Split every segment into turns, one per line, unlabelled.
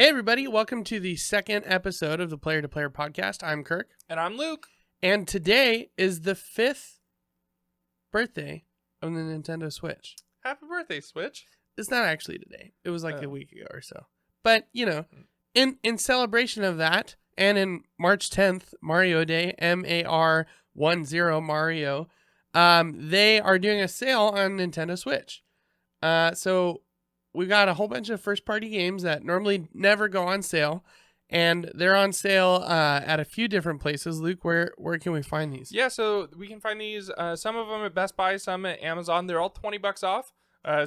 Hey everybody, welcome to the second episode of the Player to Player podcast. I'm Kirk.
And I'm Luke.
And today is the 5th birthday of the Nintendo Switch.
Happy birthday, Switch.
It's not actually today. It was like a week ago or so. But, you know, in celebration of that, and in March 10th, Mario Day, MAR10 Mario, they are doing a sale on Nintendo Switch. So we got a whole bunch of first-party games that normally never go on sale, and they're on sale at a few different places. Luke, where can we find these?
Yeah, so we can find these, some of them at Best Buy, some at Amazon. They're all $20 off,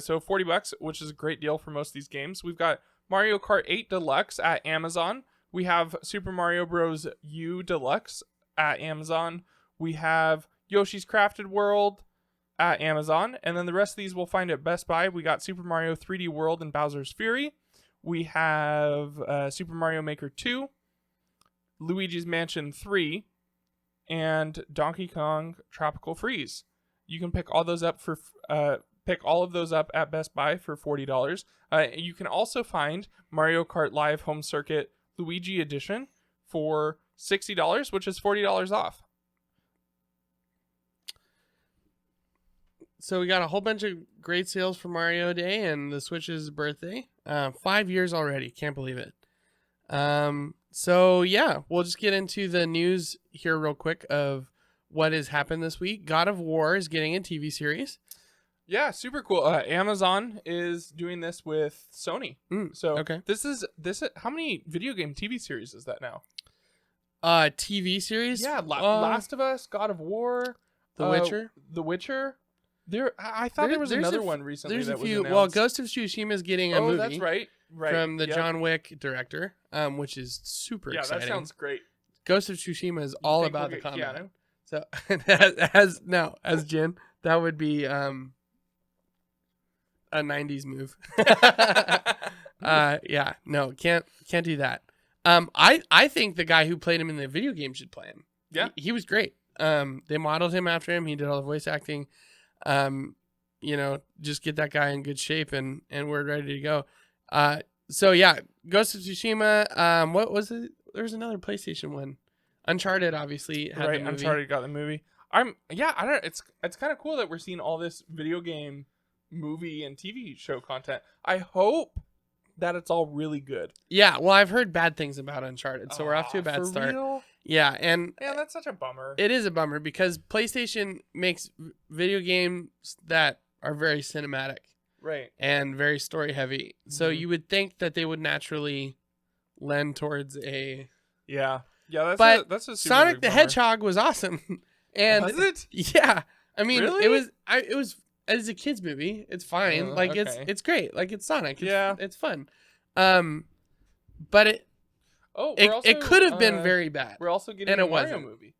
so $40, which is a great deal for most of these games. We've got Mario Kart 8 Deluxe at Amazon. We have Super Mario Bros. U Deluxe at Amazon. We have Yoshi's Crafted World at Amazon, and then the rest of these we'll find at Best Buy. We got Super Mario 3D World and Bowser's Fury. We have Super Mario Maker 2, Luigi's Mansion 3, and Donkey Kong Tropical Freeze. You can pick all those up for all of those up at Best Buy for $40. You can also find Mario Kart Live Home Circuit Luigi Edition for $60, which is $40 off.
So we got a whole bunch of great sales for Mario Day and the Switch's birthday. 5 years already. Can't believe it. So yeah, we'll just get into the news here real quick of what has happened this week. God of War is getting a TV series.
Yeah, super cool. Amazon is doing this with Sony. So
okay.
This is how many video game TV series is that now?
TV series?
Yeah, Last of Us, God of War,
The Witcher.
The Witcher. I thought there was another one recently.
There's
that
a few.
was announced.
Well, Ghost of Tsushima is getting a movie.
Oh, that's right.
From the John Wick director, which is super exciting.
Yeah, that sounds great.
Ghost of Tsushima is all about the combat.
Keanu?
So as Jin, that would be a 90s move. Yeah, no, can't do that. I think the guy who played him in the video game should play him.
Yeah,
he was great. They modeled him after him. He did all the voice acting. Just get that guy in good shape and we're ready to go. So yeah, Ghost of Tsushima. What was it? There was another PlayStation one. Uncharted obviously had the movie.
Uncharted got the movie. I don't. It's kind of cool that we're seeing all this video game, movie, and TV show content. I hope that it's all really good.
Yeah, well, I've heard bad things about Uncharted, so we're off to a bad start.
Real?
Yeah, and
that's such a bummer.
It is a bummer because PlayStation makes video games that are very cinematic,
right,
and very story heavy. Mm-hmm. So you would think that they would naturally lend towards a That's a super Sonic
big
the
bummer.
Hedgehog was awesome, and
was it?
Yeah, I mean,
really?
it was as a kids movie. It's fine, it's great, like it's Sonic. It's fun, but it could have been very bad.
We're also getting a Mario movie.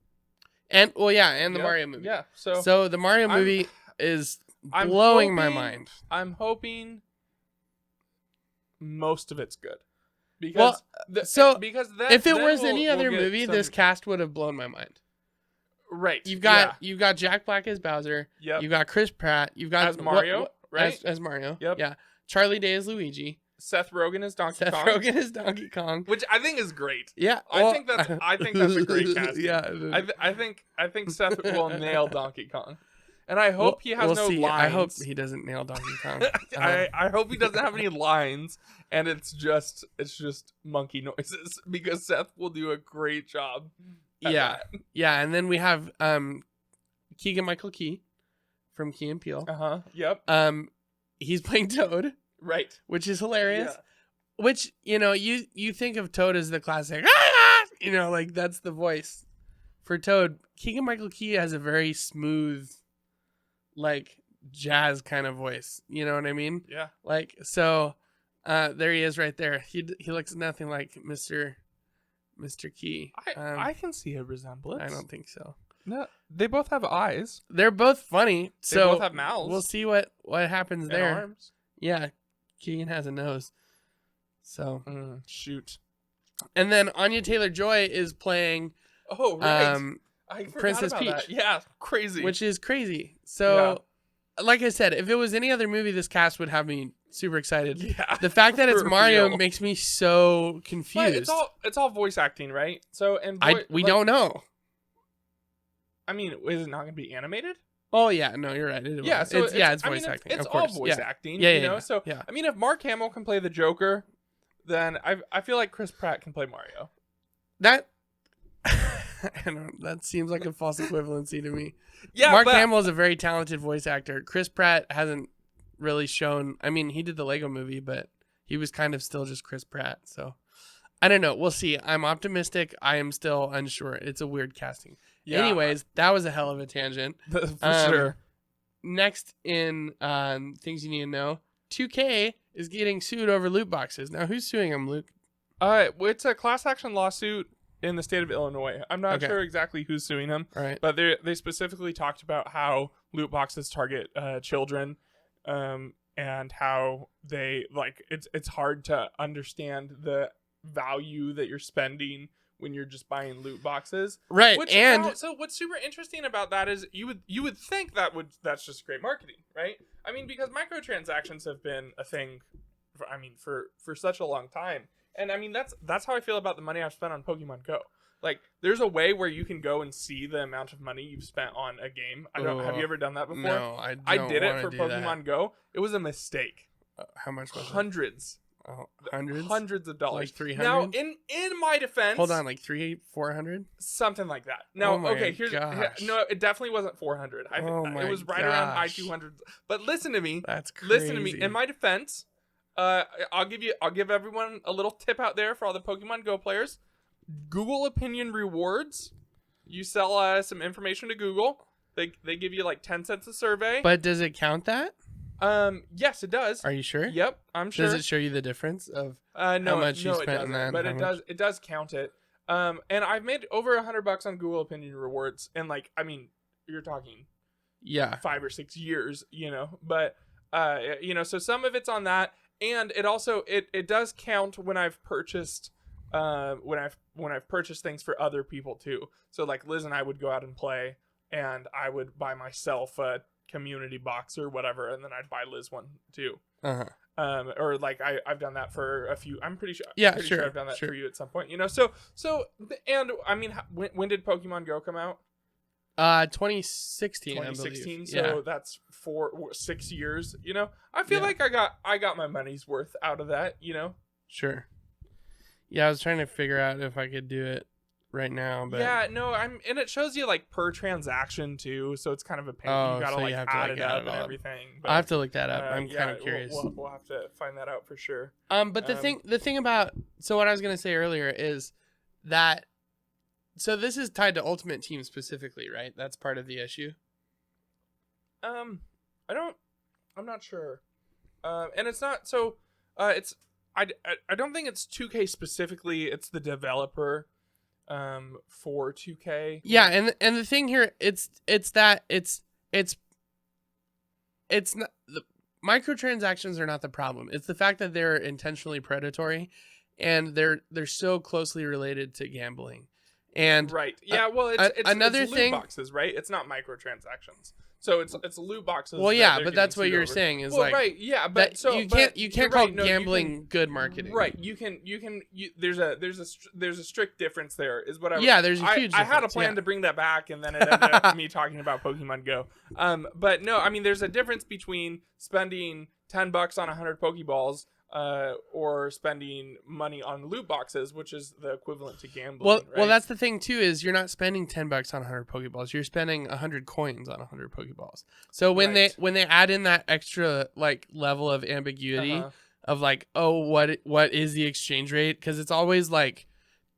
And the Mario movie.
Yeah.
So the Mario movie is blowing my mind.
I'm hoping most of it's good. Because
if it was any other movie, this cast would have blown my mind.
Right.
You've got Jack Black as Bowser.
Yep.
You've got Chris Pratt. You've got
as Mario, right?
As Mario.
Yep.
Yeah. Charlie Day as Luigi.
Seth Rogen as Donkey Kong.
Rogen as Donkey Kong,
which I think is great.
Yeah,
I think that's a great casting.
Yeah,
I think Seth will nail Donkey Kong, and I hope he has no lines.
I hope he doesn't nail Donkey Kong.
I hope he doesn't have any lines, and it's just monkey noises because Seth will do a great job.
Yeah, and then we have Keegan-Michael Key from Key and Peele.
Yep.
He's playing Toad.
Right.
Which is hilarious.
Yeah.
Which, you think of Toad as the classic, like that's the voice for Toad. Keegan-Michael Key has a very smooth, like jazz kind of voice. You know what I mean?
Yeah.
Like, so there he is right there. He looks nothing like Mr. Key.
I can see a resemblance.
I don't think so.
No, they both have eyes.
They're both funny.
They both have mouths.
We'll see what happens there.
And arms.
Yeah. Keegan has a nose. So
shoot.
And then Anya Taylor-Joy is playing
I
Princess
about
Peach.
That. Yeah, crazy.
Which is crazy. So like I said, if it was any other movie, this cast would have me super excited.
Yeah.
The fact that it's
For
Mario
real.
makes me so confused.
But it's all voice acting, right? So
We don't know.
I mean, is it not going to be animated?
Oh yeah, no, you're right. It
Yeah,
will.
so
it's voice acting.
It's
of
all
course.
voice acting,
Yeah,
you know.
yeah.
So
Yeah.
I mean, if Mark Hamill can play the Joker, then I feel like Chris Pratt can play Mario.
That that seems like a false equivalency to me.
Yeah,
Mark Hamill is a very talented voice actor. Chris Pratt hasn't really shown. I mean, he did the Lego movie, but he was kind of still just Chris Pratt. So I don't know. We'll see. I'm optimistic. I am still unsure. It's a weird casting.
Yeah.
Anyways, that was a hell of a tangent.
For sure.
Next in things you need to know, 2K is getting sued over loot boxes. Now, who's suing them, Luke?
It's a class action lawsuit in the state of Illinois. I'm not sure exactly who's suing them,
Right.
but they specifically talked about how loot boxes target children, and how they it's hard to understand the value that you're spending when you're just buying loot boxes.
Right.
So what's super interesting about that is you would think that's just great marketing, right? I mean, because microtransactions have been a thing for such a long time. And I mean, that's how I feel about the money I've spent on Pokemon Go. Like, there's a way where you can go and see the amount of money you've spent on a game. Have you ever done that before?
No,
I did it for Pokemon Go. It was a mistake.
How much was
Hundreds.
it? Oh, hundreds?
Hundreds of dollars.
Like 300?
Now, in my defense...
Hold on, like 400?
Something like that. No, no, it definitely wasn't 400. It was right around high 200s. But listen to me.
That's crazy.
Listen to me. In my defense, I'll give everyone a little tip out there for all the Pokemon Go players. Google Opinion Rewards. You sell some information to Google. They give you like 10 cents a survey.
But does it count that?
Yes, it does.
Are you sure?
Yep, I'm sure.
Does it show you the difference of
how
much you spent on that?
But it does count it. And I've made over $100 on Google Opinion Rewards, and you're talking 5 or 6 years, But so some of it's on that, and it also it does count when I've purchased when I've purchased things for other people too. So like Liz and I would go out and play, and I would buy myself a community box or whatever, and then I'd buy Liz one too. Or like I've done that for a few. I'm pretty sure. Sure I've done that for you at some point. And I mean, when did Pokemon Go come out?
2016.
2016.
I believe.
So that's 6 years. I feel like I got my money's worth out of that.
Sure. Yeah, I was trying to figure out if I could do it right now, but
and it shows you like per transaction too, so it's kind of a pain. You gotta add it up and everything. But,
I have to look that up. I'm kind of curious.
We'll have to find that out for sure.
But the thing about what I was gonna say earlier is that this is tied to Ultimate Team specifically, right? That's part of the issue.
I'm not sure. And it's not so. It's I don't think it's 2K specifically. It's the developer. For 2K.
Yeah, and the thing here, it's not the microtransactions are not the problem. It's the fact that they're intentionally predatory, and they're so closely related to gambling. And
right, yeah. Well, it's
another
loot
thing.
Boxes, right? It's not microtransactions. So it's loot boxes.
Well, yeah, but that's what you're saying is
right, yeah, but
you can't call gambling good marketing.
Right, there's a strict difference there. Is what I
there's a huge difference.
I had a plan to bring that back, and then it ended up me talking about Pokemon Go. But no, I mean there's a difference between spending $10 on 100 Pokeballs. Or spending money on loot boxes, which is the equivalent to gambling.
Well, that's the thing too. Is you're not spending $10 on 100 Pokeballs. You're spending 100 coins on 100 Pokeballs. So when they add in that extra like level of ambiguity of like, oh, what is the exchange rate? Because it's always like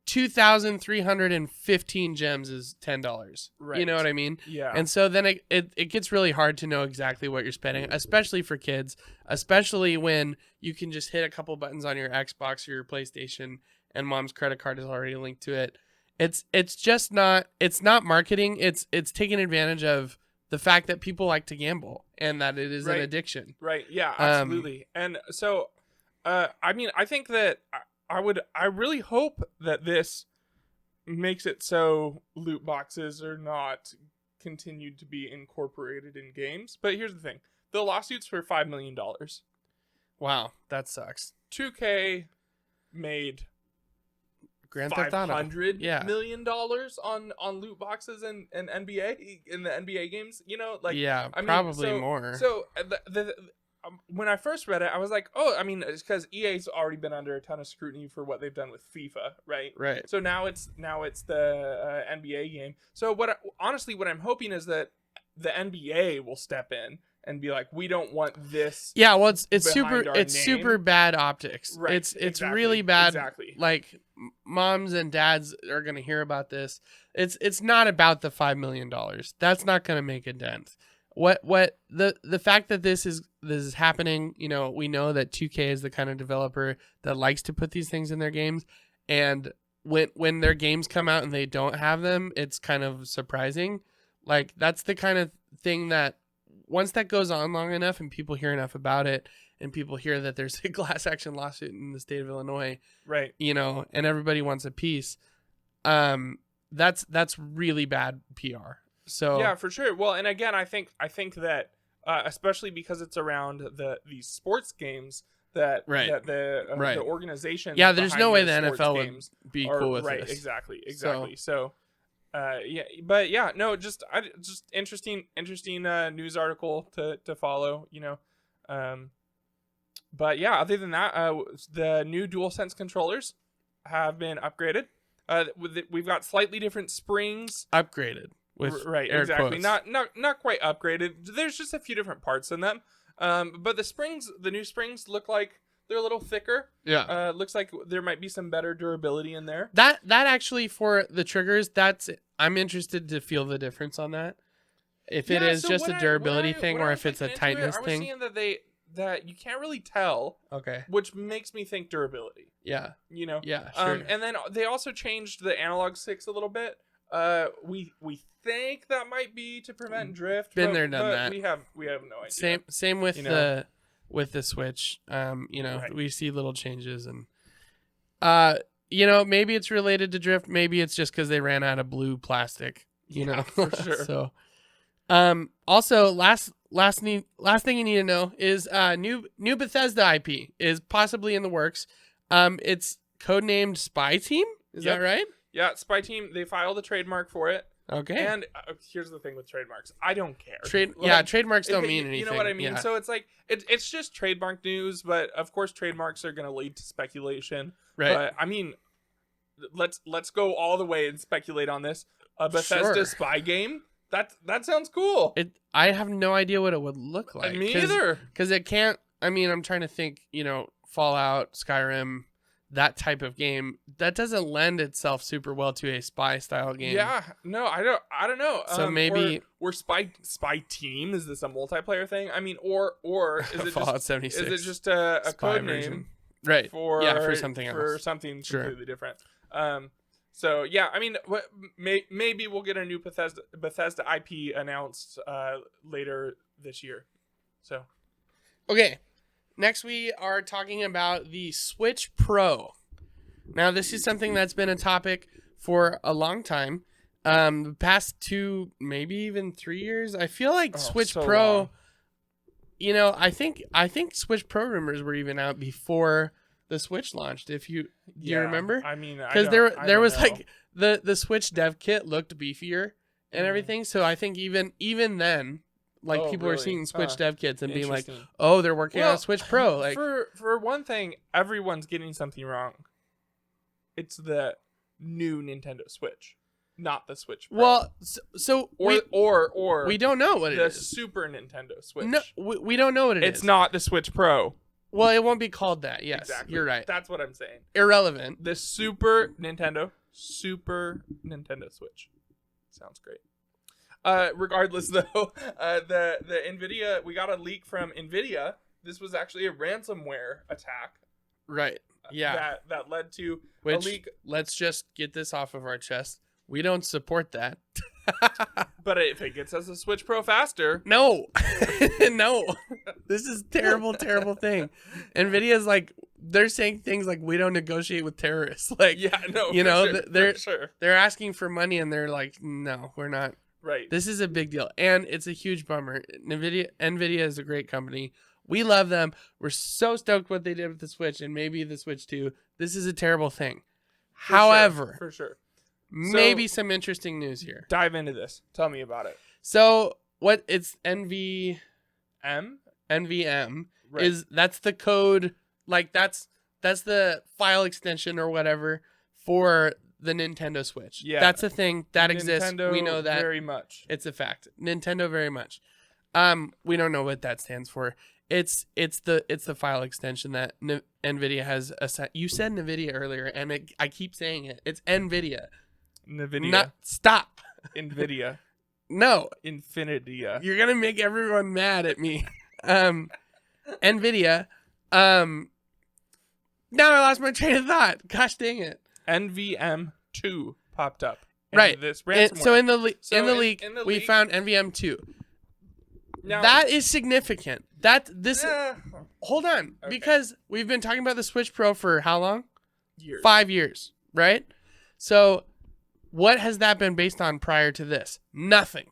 2,315 gems is $10. Right. You know what I mean?
Yeah.
And so then it gets really hard to know exactly what you're spending, especially for kids, especially when you can just hit a couple buttons on your Xbox or your PlayStation and mom's credit card is already linked to it. It's not marketing. It's taking advantage of the fact that people like to gamble and that it is an addiction.
Right. Yeah, absolutely. And so, I mean, I think that I really hope that this makes it so loot boxes are not continued to be incorporated in games. But here's the thing. The lawsuit's for $5 million.
Wow, that sucks.
2K made
Grand Theft Auto.
$500 million on loot boxes and NBA in the NBA games. You know, like
probably more.
So when I first read it, I was like, oh, I mean, it's because EA's already been under a ton of scrutiny for what they've done with FIFA, right?
Right.
So now it's the NBA game. So honestly, what I'm hoping is that the NBA will step in and be like, we don't want this.
Yeah, well, it's super bad optics.
Right.
It's
exactly,
really bad.
Exactly.
Like moms and dads are gonna hear about this. It's not about the $5 million. That's not gonna make a dent. What the fact that this is happening, you know, we know that 2K is the kind of developer that likes to put these things in their games, and when their games come out and they don't have them, it's kind of surprising. Like that's the kind of thing that once that goes on long enough and people hear enough about it and people hear that there's a class action lawsuit in the state of Illinois,
right? You
know, and everybody wants a piece, that's really bad PR. So
yeah, for sure. Well, and again, I think that especially because it's around these sports games that the organization.
Yeah, there's no way the NFL would be cool with
this. Right, exactly. So but yeah, no, just interesting news article to follow, you know. But yeah, other than that, the new DualSense controllers have been upgraded. We've got slightly different springs.
Upgraded. With
right, exactly. Quotes. Not quite upgraded. There's just a few different parts in them. But the new springs look like they're a little thicker.
Yeah.
Looks like there might be some better durability in there.
That actually for the triggers, I'm interested to feel the difference on that. If it is just a durability thing or if it's a tightness thing.
I was seeing that you can't really tell.
Okay.
Which makes me think durability.
Yeah.
You know.
Yeah. Sure.
And then they also changed the analog sticks a little bit. We think that might be to prevent drift.
Been there, done that.
We have no idea.
Same with the Switch. You know, right. We see little changes and you know, maybe it's related to drift, maybe it's just because they ran out of blue plastic. You know,
for sure.
So also last thing you need to know is new Bethesda IP is possibly in the works. It's codenamed Spy Team. Is that right?
Yeah, Spy Team, they filed a trademark for it.
Okay.
And here's the thing with trademarks. I don't care.
Trademarks don't mean anything.
You know what I mean?
Yeah.
So it's like, it's just trademark news, but of course trademarks are going to lead to speculation.
Right.
But I mean, let's go all the way and speculate on this. A Bethesda spy game? That sounds cool.
I have no idea what it would look like.
Me either.
Because it can't, I mean, I'm trying to think, you know, Fallout, Skyrim, that type of game that doesn't lend itself super well to a spy style game.
Yeah, no, I don't know.
So maybe
or spy team, is this a multiplayer thing? I mean, or is it
Fallout
just
76?
Is it just a code name,
right?
For
something else,
for something completely different. So yeah, I mean, maybe we'll get a new Bethesda IP announced later this year. So
okay. Next, we are talking about the Switch Pro. Now, this is something that's been a topic for a long time. The past 2, maybe even 3 years. I feel like Switch Pro. Long. You know, I think Switch Pro rumors were even out before the Switch launched. Do you remember?
I mean,
because there was like the Switch dev kit looked beefier and everything. So I think even then. Like people
really?
are seeing Switch dev kits and being like, "Oh, they're working on a Switch Pro." Like
for one thing, everyone's getting something wrong. It's the new Nintendo Switch, not the Switch Pro.
Well, so
or
we don't know what it is.
The Super Nintendo Switch.
No, we don't know what it is.
It's not the Switch Pro.
Well, it won't be called that. Yes,
exactly.
You're right.
That's what I'm saying.
Irrelevant.
The Super Nintendo Switch. Sounds great. Regardless, though, the Nvidia, we got a leak from Nvidia. This was actually a ransomware attack.
Right. Yeah.
That led to
a
leak.
Let's just get this off of our chest. We don't support that.
But if it gets us a Switch Pro faster.
No. No. This is terrible thing. Nvidia's like, they're saying things like, we don't negotiate with terrorists. Like,
yeah, no,
you know,
sure.
They're asking for money and they're like, no, we're not.
Right.
This is a big deal, and it's a huge bummer. Nvidia is a great company. We love them. We're so stoked what they did with the Switch and maybe the Switch 2. This is a terrible thing. However,
for sure.
Maybe some interesting news here.
Dive into this. Tell me about it.
So what it's NVM
right.
is that's the code, like that's the file extension or whatever for the Nintendo Switch.
Yeah.
That's a thing that exists.
Nintendo
We know that
very much.
It's a fact. Nintendo very much. We don't know what that stands for. It's the file extension that Nvidia has you said Nvidia earlier, and I keep saying it. It's Nvidia. Stop.
Nvidia.
No.
Infinidia.
You're gonna make everyone mad at me. Nvidia. Now I lost my train of thought. Gosh dang it.
NVM2 popped up.
Right.
This ransomware.
So in the leak, we found NVM2. Now, that is significant. Hold on, okay. Because we've been talking about the Switch Pro for how long?
Years.
5 years, right? So what has that been based on prior to this? Nothing.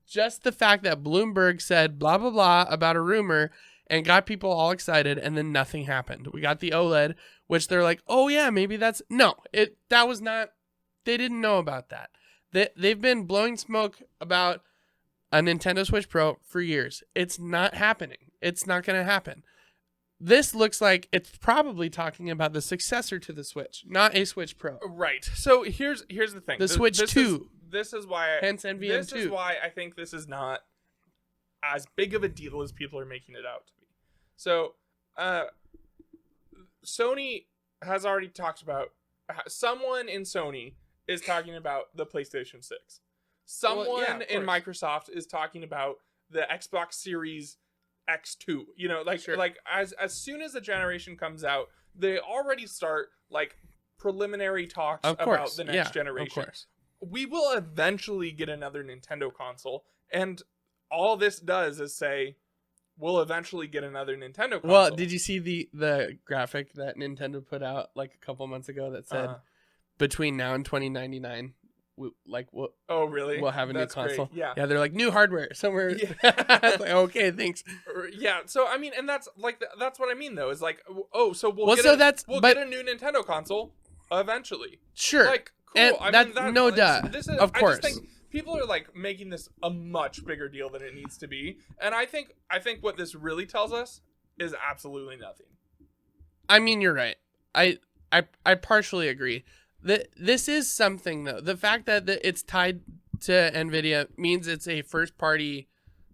Just the fact that Bloomberg said blah, blah, blah about a rumor and got people all excited, and then nothing happened. We got the OLED, which they're like, oh yeah, maybe that's... No, that was not... They didn't know about that. They've been blowing smoke about a Nintendo Switch Pro for years. It's not happening. It's not going to happen. This looks like it's probably talking about the successor to the Switch, not a Switch Pro.
Right. So here's the thing.
The Switch 2.
This is why...
Hence NVM2.
This is why I think this is not as big of a deal as people are making it out to be. So, Sony has already talked about... Someone in Sony is talking about the PlayStation 6. Someone in Microsoft is talking about the Xbox Series X2. You know, like as soon as the generation comes out, they already start like preliminary talks about the next generation.
Of course.
We will eventually get another Nintendo console, and all this does is say we'll eventually get another Nintendo console.
Well, did you see the graphic that Nintendo put out like a couple months ago that said between now and 2099
oh really?
We'll have a new console.
Great. Yeah.
Yeah, they're like new hardware somewhere. Yeah. It's like, okay, thanks.
Yeah. So I mean, and that's what I mean though, is like, oh, so we'll get a new Nintendo console eventually.
Sure.
Like, cool.
And of course.
I just think people are like making this a much bigger deal than it needs to be, and I think what this really tells us is absolutely nothing.
I mean, you're right. I partially agree. This is something though. The fact that it's tied to Nvidia means it's a first party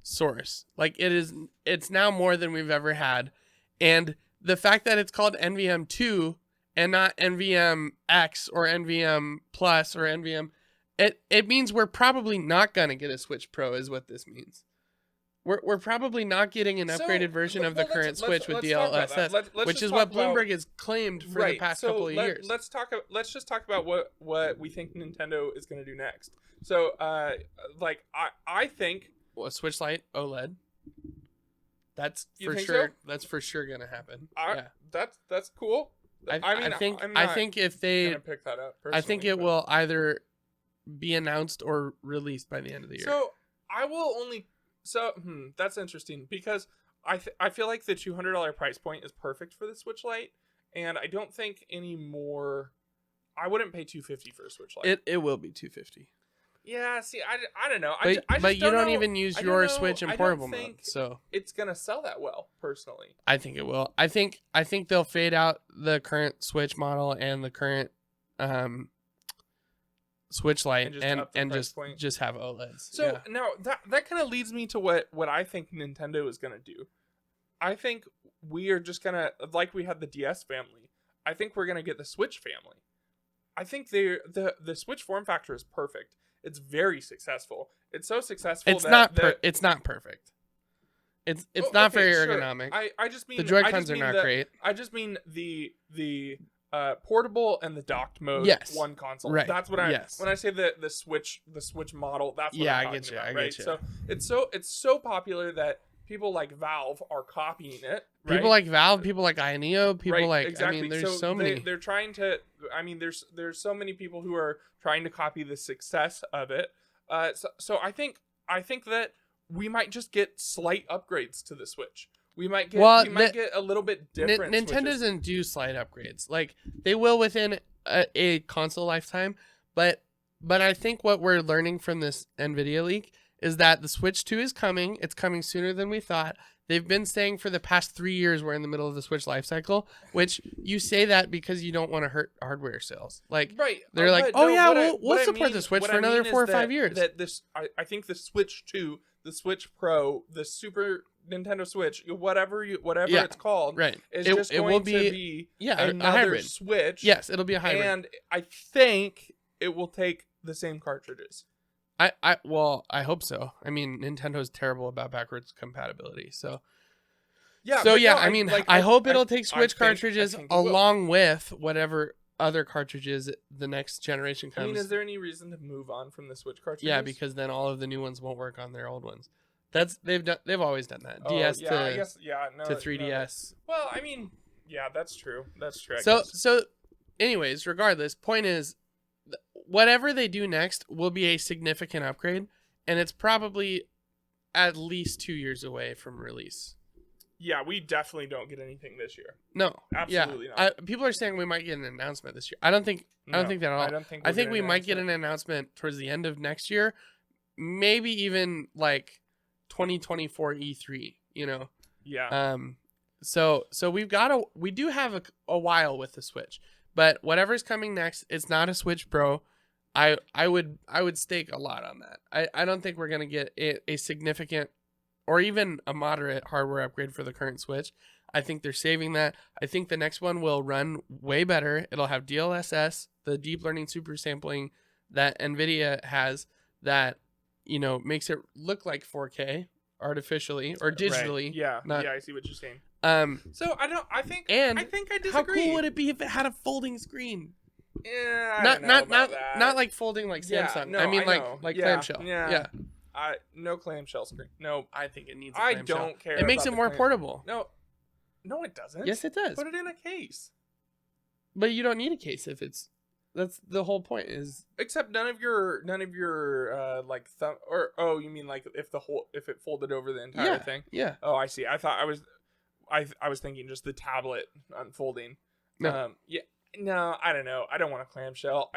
source. Like it's now more than we've ever had. And the fact that it's called NVM2 and not NVMX or NVM Plus or NVM, it means we're probably not going to get a Switch Pro is what this means. We're probably not getting an upgraded version of the current Switch with DLSS, which is what Bloomberg has claimed for the past couple of years.
Let's just talk about what we think Nintendo is going to do next. So, I think
a Switch Lite OLED. That's for sure. So? That's for sure going to happen. Yeah,
that's cool.
I think if they
pick that up,
I think it will either be announced or released by the end of the year.
So I will only. So that's interesting because I feel like the $200 price point is perfect for the Switch Lite, and I don't think any more. I wouldn't pay $250 for a Switch Lite.
It will be $250.
Yeah, see, I don't know.
But you don't even use your Switch in portable mode, so
it's gonna sell that well. Personally,
I think it will. I think they'll fade out the current Switch model and the current Switch Lite and just have OLEDs.
So now that kind of leads me to what I think Nintendo is gonna do. I think we are just gonna, like we had the DS family, I think we're gonna get the Switch family. I think the Switch form factor is perfect. It's very successcul. It's so successful.
It's not perfect. It's not very ergonomic.
Sure. I just mean
the Joy-Cons are not great.
I just mean the portable and the docked mode one console.
Right.
That's what when I say the Switch model, that's what I'm talking about. Right. So it's so popular that people like Valve are copying it. Right?
People like Valve, people like Ioneo, people exactly. I mean, there's so many.
They're trying to. I mean, there's so many people who are trying to copy the success of it. So I think that we might just get slight upgrades to the Switch. We might get a little bit different.
Nintendo doesn't do slight upgrades. Like they will within a console lifetime, but I think what we're learning from this Nvidia leak is that the Switch 2 is coming. It's coming sooner than we thought. They've been saying for the past 3 years we're in the middle of the Switch life cycle, which you say that because you don't want to hurt hardware sales. Like,
right.
They're like, we'll support the Switch for another 4 or 5 years.
I think the Switch 2, the Switch Pro, the Super Nintendo Switch, whatever it's called,
right?
Is just going to be another Switch.
Yes, it'll be a hybrid.
And I think it will take the same cartridges.
I hope so. I mean, Nintendo's terrible about backwards compatibility, so I hope it'll take Switch cartridges along with whatever other cartridges the next generation comes.
I mean, is there any reason to move on from the Switch cartridges?
Yeah, because then all of the new ones won't work on their old ones. They've always done that. DS to 3DS.
No. Well, I mean, yeah, that's true.
So anyways, regardless, point is, whatever they do next will be a significant upgrade, and it's probably at least 2 years away from release.
Yeah, we definitely don't get anything this year.
No,
absolutely not.
People are saying we might get an announcement this year. I don't think that at all. I think we might get an announcement towards the end of next year, maybe even like 2024 E3. You know.
Yeah.
So we do have a while with the Switch, but whatever's coming next, it's not a Switch Pro. I would stake a lot on that. I don't think we're gonna get a significant or even a moderate hardware upgrade for the current Switch. I think they're saving that. I think the next one will run way better. It'll have DLSS, the deep learning super sampling that Nvidia has that, you know, makes it look like 4K artificially or digitally.
Right. Yeah, I see what you're saying. So I think I disagree.
How cool would it be if it had a folding screen?
Yeah,
not like folding like Samsung.
No,
I mean
like
clamshell. Yeah.
No clamshell screen. No,
I think it needs a clamshell.
I don't care.
It makes it more portable.
No, it doesn't.
Yes, it does.
Put it in a case.
But you don't need a case if it's. That's the whole point. Is
except none of your like thumb or you mean like if it folded over the entire thing?
Yeah.
Oh, I see. I thought I was thinking just the tablet unfolding.
No.
No, I don't know. I don't want a clamshell.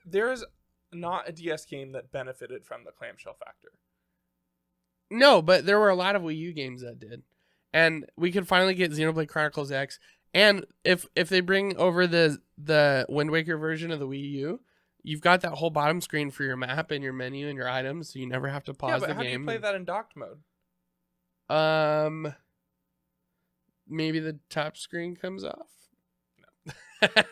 There's not a DS game that benefited from the clamshell factor.
No, but there were a lot of Wii U games that did. And we could finally get Xenoblade Chronicles X. And if they bring over the Wind Waker version of the Wii U, you've got that whole bottom screen for your map and your menu and your items, so you never have to pause the game.
How do you play that in docked mode?
Maybe the top screen comes off.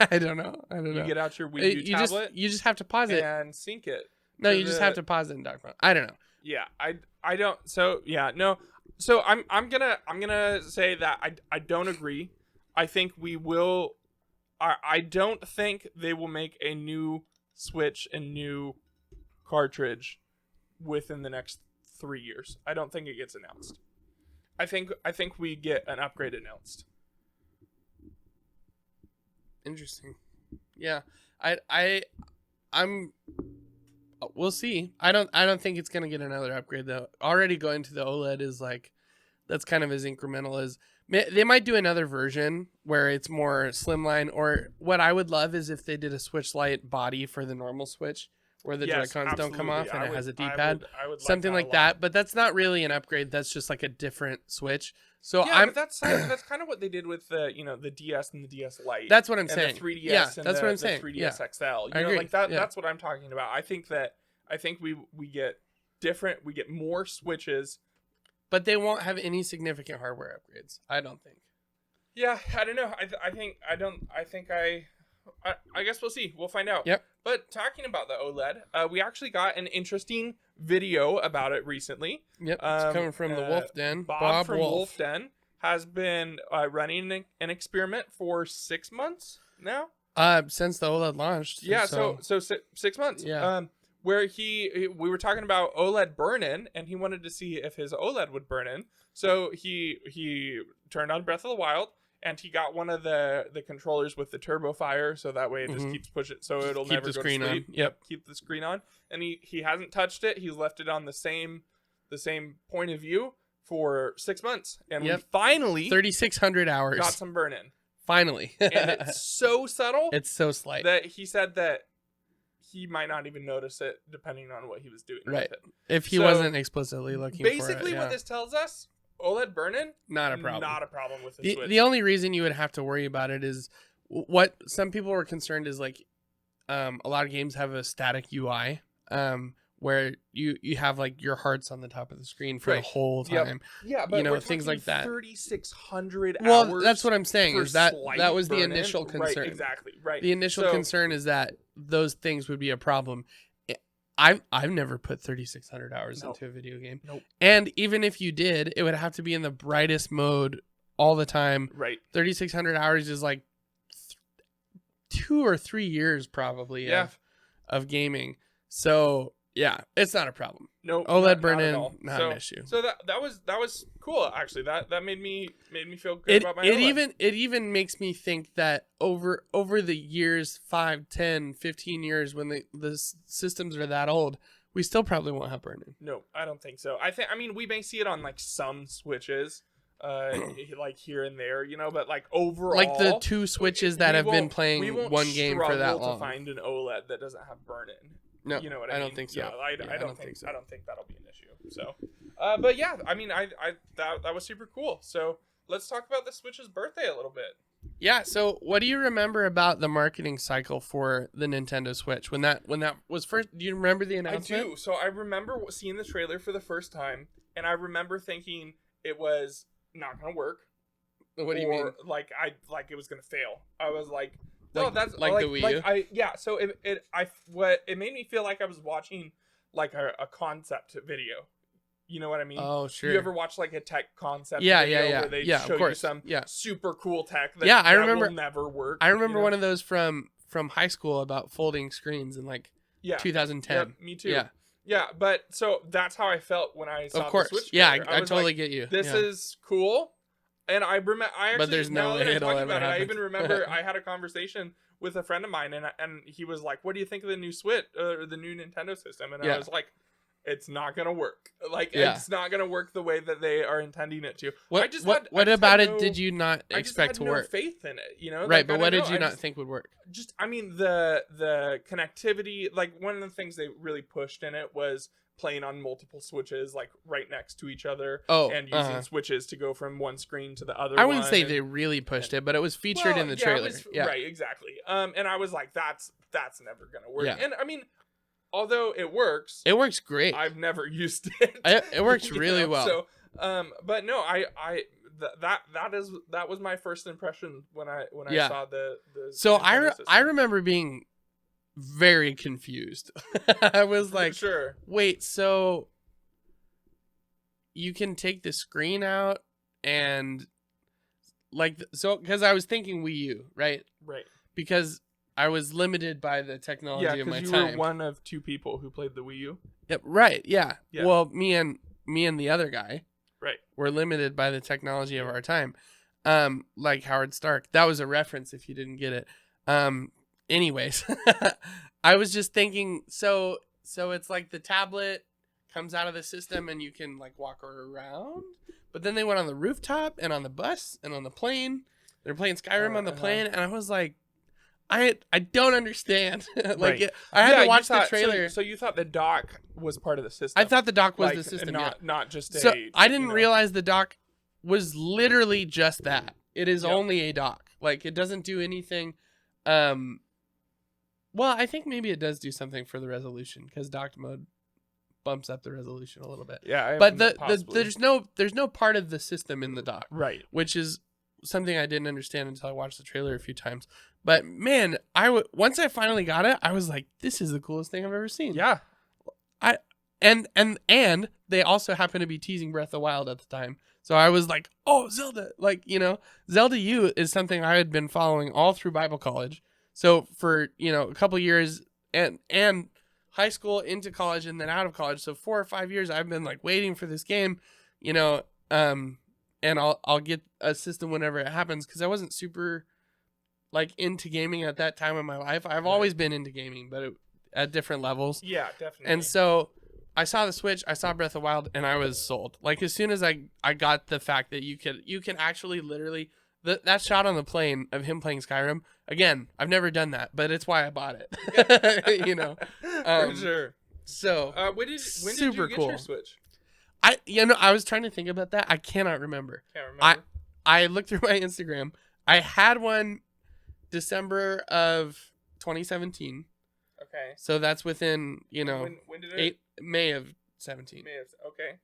I don't know.
You get out your Wii U tablet.
You just have to pause it
and sync it.
No, you just have to pause it in dock mode. I don't know.
Yeah, I don't. So yeah, no. So I'm gonna say that I don't agree. I think we will. I don't think they will make a new Switch and new cartridge within the next 3 years. I don't think it gets announced. I think we get an upgrade announced.
Interesting. Yeah. I'm we'll see. I don't think it's gonna get another upgrade though. Already going to the OLED is like, that's kind of as incremental as they might do another version where it's more slimline, or what I would love is if they did a Switch Lite body for the normal Switch where the Joy-Cons don't come off and it has a D-pad. I would something like that, but that's not really an upgrade. That's just like a different Switch. So
but that's kind of what they did with the DS and the DS Lite.
That's what I'm saying.
The 3DS
and that's what I'm saying.
3DS XL.
I agree.
Like that. Yeah. That's what I'm talking about. I think we get different. We get more Switches,
but they won't have any significant hardware upgrades. I don't think.
Yeah, I don't know. I guess we'll see. We'll find out.
Yep.
But talking about the OLED, we actually got an interesting video about it recently.
Yep. It's coming from the Wolf Den.
Bob from Wolf Den has been running an experiment for 6 months now.
Since the OLED launched.
Yeah. So 6 months.
Yeah.
Where we were talking about OLED burn-in, and he wanted to see if his OLED would burn in. So he turned on Breath of the Wild, and he got one of the controllers with the turbo fire, so that way it just keeps pushing, so it'll
keep
never
the
go
screen
to sleep.
on. Yep.
Keep the screen on, and he hasn't touched it. He's left it on the same point of view for 6 months, and we
Yep.
finally
3,600 hours.
got some burn-in.
Finally.
And it's so subtle
It's so slight.
that he said that he might not even notice it depending on what he was doing
Right.
with it.
If he
So,
wasn't explicitly looking for it.
Basically,
Yeah.
what this tells us, OLED burn-in,
Not a problem.
Not a problem with the Switch.
The only reason you would have to worry about it is what some people were concerned is like a lot of games have a static UI where you have like your hearts on the top of the screen for the whole time.
Yeah, but
you know, things like that.
3,600 hours.
Well, that's what I'm saying.
for
Is that
slight
was the
burn-in.
initial concern.
Right, exactly. Right.
The initial concern is that those things would be a problem. I've never put 3,600 hours into a video game.
Nope.
And even if you did, it would have to be in the brightest mode all the time.
Right.
3,600 hours is like 2 or 3 years probably of gaming. So yeah, it's not a problem.
No,
OLED burn-in,
not
an issue.
So that was cool actually. That made me feel good about my OLED.
It even makes me think that over the years 5, 10, 15 years when the systems are that old, we still probably won't have burn-in.
No, I don't think so. I mean we may see it on like some Switches like here and there, you know, but like overall,
like the 2 Switches that have been playing one game for that long.
To find an OLED that doesn't have burn-in.
No,
you know what I mean?
don't think so.
Yeah, I don't think
so.
I don't think that'll be an issue. So, but yeah, I mean, that was super cool. So let's talk about the Switch's birthday a little bit.
Yeah. So what do you remember about the marketing cycle for the Nintendo Switch when that was first? Do you remember the announcement?
I do. So I remember seeing the trailer for the first time, and I remember thinking it was not gonna work.
What do you mean?
Like it was gonna fail. I was like.
No,
like, that's
like the Wii U?
So it made me feel like I was watching like a concept video. You know what I mean?
Oh, sure.
You ever watch like a tech concept
video
where they show
of course.
you some super cool tech that,
I remember,
will never work?
I remember one of those from high school about folding screens in like 2010.
Yep, me too.
Yeah.
Yeah, but so that's how I felt when I saw
of course.
the Switch.
Yeah,
I
I totally get you.
This is cool. And I actually,
but there's no way it'll ever happen.
I even remember I had a conversation with a friend of mine, and he was like, "What do you think of the new Switch or the new Nintendo system?" And I was like, "It's not gonna work. Like, it's not gonna work the way that they are intending it to."
What about it did you not expect to work?
Faith in it, you know?
Right, like, but what did you not think would work?
Just, I mean, the connectivity. Like, one of the things they really pushed in it was playing on multiple Switches, like right next to each other, and using switches to go from one screen to the other.
I wouldn't say they really pushed it, but it was featured in the trailer.
Right, exactly. And I was like, that's never gonna work. And I mean, although it works
great.
I've never used it.
It works really well.
So, but no, that was my first impression when I saw the.
So I remember being very confused. I was like,
sure.
Wait, so you can take the screen out and like because I was thinking Wii U, right?
Right.
Because I was limited by the technology of my time. Yeah,
you were one of 2 people who played the Wii U.
Yep, right. Yeah. Well, me and the other guy,
right,
were limited by the technology of our time. Like Howard Stark. That was a reference if you didn't get it. Anyways, I was just thinking, so it's like the tablet comes out of the system and you can like walk around, but then they went on the rooftop and on the bus and on the plane. They're playing Skyrim on the plane, and I was like, I don't understand. Like I had to watch the trailer.
So you thought the dock was part of the system?
I thought the dock was the system,
not just a.
So I didn't realize the dock was literally just that. It is only a dock. Like it doesn't do anything. Well, I think maybe it does do something for the resolution because docked mode bumps up the resolution a little bit.
Yeah,
but there's no part of the system in the dock,
right? Which
is something I didn't understand until I watched the trailer a few times. But man, once I finally got it, I was like, "This is the coolest thing I've ever seen."
Yeah,
and they also happened to be teasing Breath of the Wild at the time, so I was like, "Oh, Zelda!" Like Zelda U is something I had been following all through Bible college. So for, a couple years and high school into college and then out of college. So 4 or 5 years I've been like waiting for this game, and I'll get a system whenever it happens because I wasn't super like into gaming at that time in my life. I've always been into gaming, but at different levels.
Yeah, definitely.
And so I saw the Switch, I saw Breath of the Wild, and I was sold. Like as soon as I got the fact that you can actually literally that shot on the plane of him playing Skyrim. Again, I've never done that, but it's why I bought it. You know,
for sure.
So
when did
super
you get
cool.
your Switch?
I was trying to think about that. I cannot remember. I looked through my Instagram. I had one December of 2017.
Okay.
So that's within,
when did it?
May of 17.
Okay.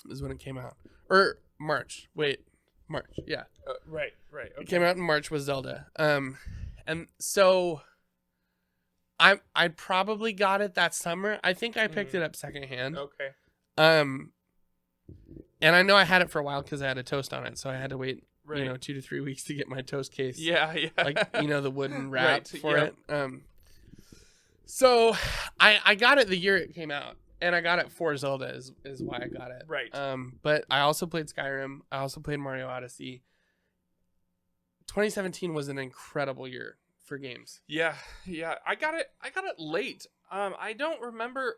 Is when it came out. Or March. Wait. March. Yeah.
Right. Okay.
It came out in March with Zelda. And so I probably got it that summer. I think I picked it up secondhand.
Okay.
And I know I had it for a while because I had a toast on it, so I had to wait,
Right.
2 to 3 weeks to get my toast case.
Yeah.
Like, the wooden wrap for
yep.
it. So I got it the year it came out, and I got it for Zelda is why I got it.
Right.
But I also played Skyrim. I also played Mario Odyssey. 2017 was an incredible year for games.
Yeah. I got it late. I don't remember.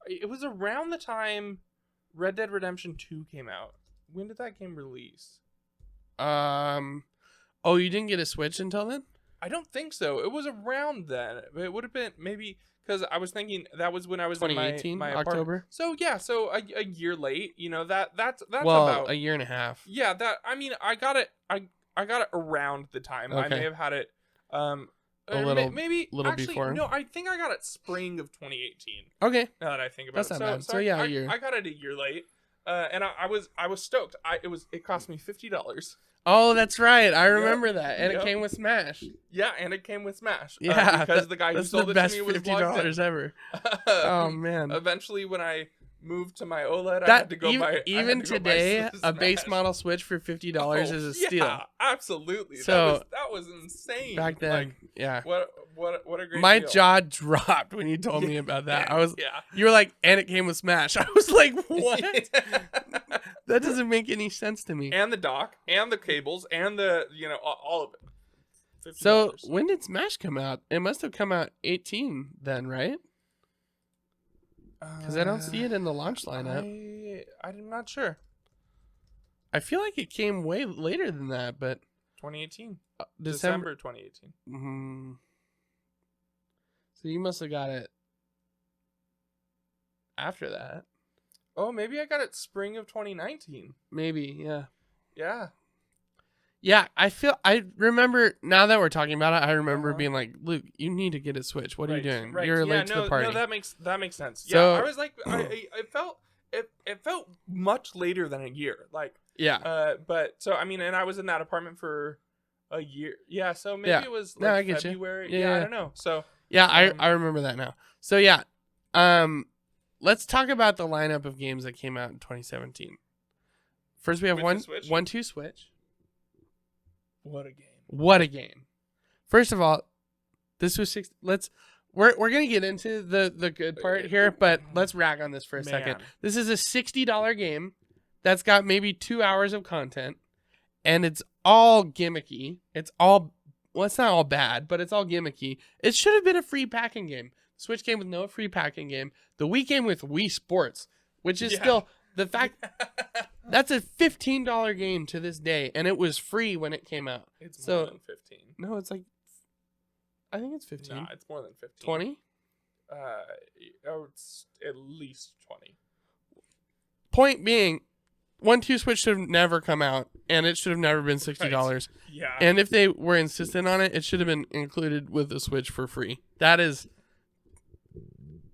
It was around the time Red Dead Redemption 2 came out. When did that game release?
Oh, you didn't get a Switch until then?
I don't think so. It was around then. It would have been maybe because I was thinking that was when I was
2018,
in my
October.
So yeah, so a year late. That's
well,
about
a year and a half.
Yeah, I got it. I got it around the time.
Okay.
I may have had it.
A little,
maybe
little
actually,
before.
No, I think I got it spring of 2018.
Okay,
Now that I think about
that's
it,
not bad. So yeah, a year.
I got it a year late, and I was stoked. It cost me $50.
Oh, that's right. I remember that, and it came with Smash.
Yeah, and it came with Smash.
Yeah,
because the guy who sold it to me was
$50 ever. Oh man!
Eventually, when I moved to my OLED, I had to go buy.
Even today,
a
base model Switch for $50 is a steal.
Yeah, absolutely.
So
that was insane.
Back then,
like,
yeah.
What a great.
My
deal.
jaw dropped when you told me about that. I was,
yeah.
You were like, and it came with Smash. I was like, what? That doesn't make any sense to me.
And the dock, and the cables, and the all of it. $50.
So when did Smash come out? It must have come out 18 then, right? Because I don't see it in the launch lineup.
I'm not sure.
I feel like it came way later than that, but
2018,
December
2018.
Mm-hmm. So you must have got it after that.
Oh, maybe I got it spring of 2019.
Maybe, yeah.
Yeah.
Yeah, I remember, now that we're talking about it, I remember being like, Luke, you need to get a Switch. What are you doing?
Right.
You're late to the party.
No, that makes sense.
So,
yeah, I was like, it felt much later than a year. Like,
yeah.
But so, I mean, and I was in that apartment for a year. Yeah, so maybe it was like
I get
February.
You. Yeah,
I don't know. So
yeah, I remember that now. So yeah, let's talk about the lineup of games that came out in 2017. First, we have one 2 Switch. What a game! First of all, this was we're gonna get into the good part here, but let's rag on this for a second. This is a $60 game that's got maybe 2 hours of content, and it's all gimmicky. It's not all bad, but it's all gimmicky. It should have been a free packing game. Switch game with no free packing game. The Wii game with Wii Sports, which is still the fact. That's a $15 game to this day, and it was free when it came out.
It's more than 15.
No, it's like, I think it's 15.
Nah, it's more than 15.
20?
It's at least 20.
Point being, 1-2 Switch should have never come out, and it should have never been $60. Right.
Yeah.
And if they were insistent on it, it should have been included with the Switch for free. That is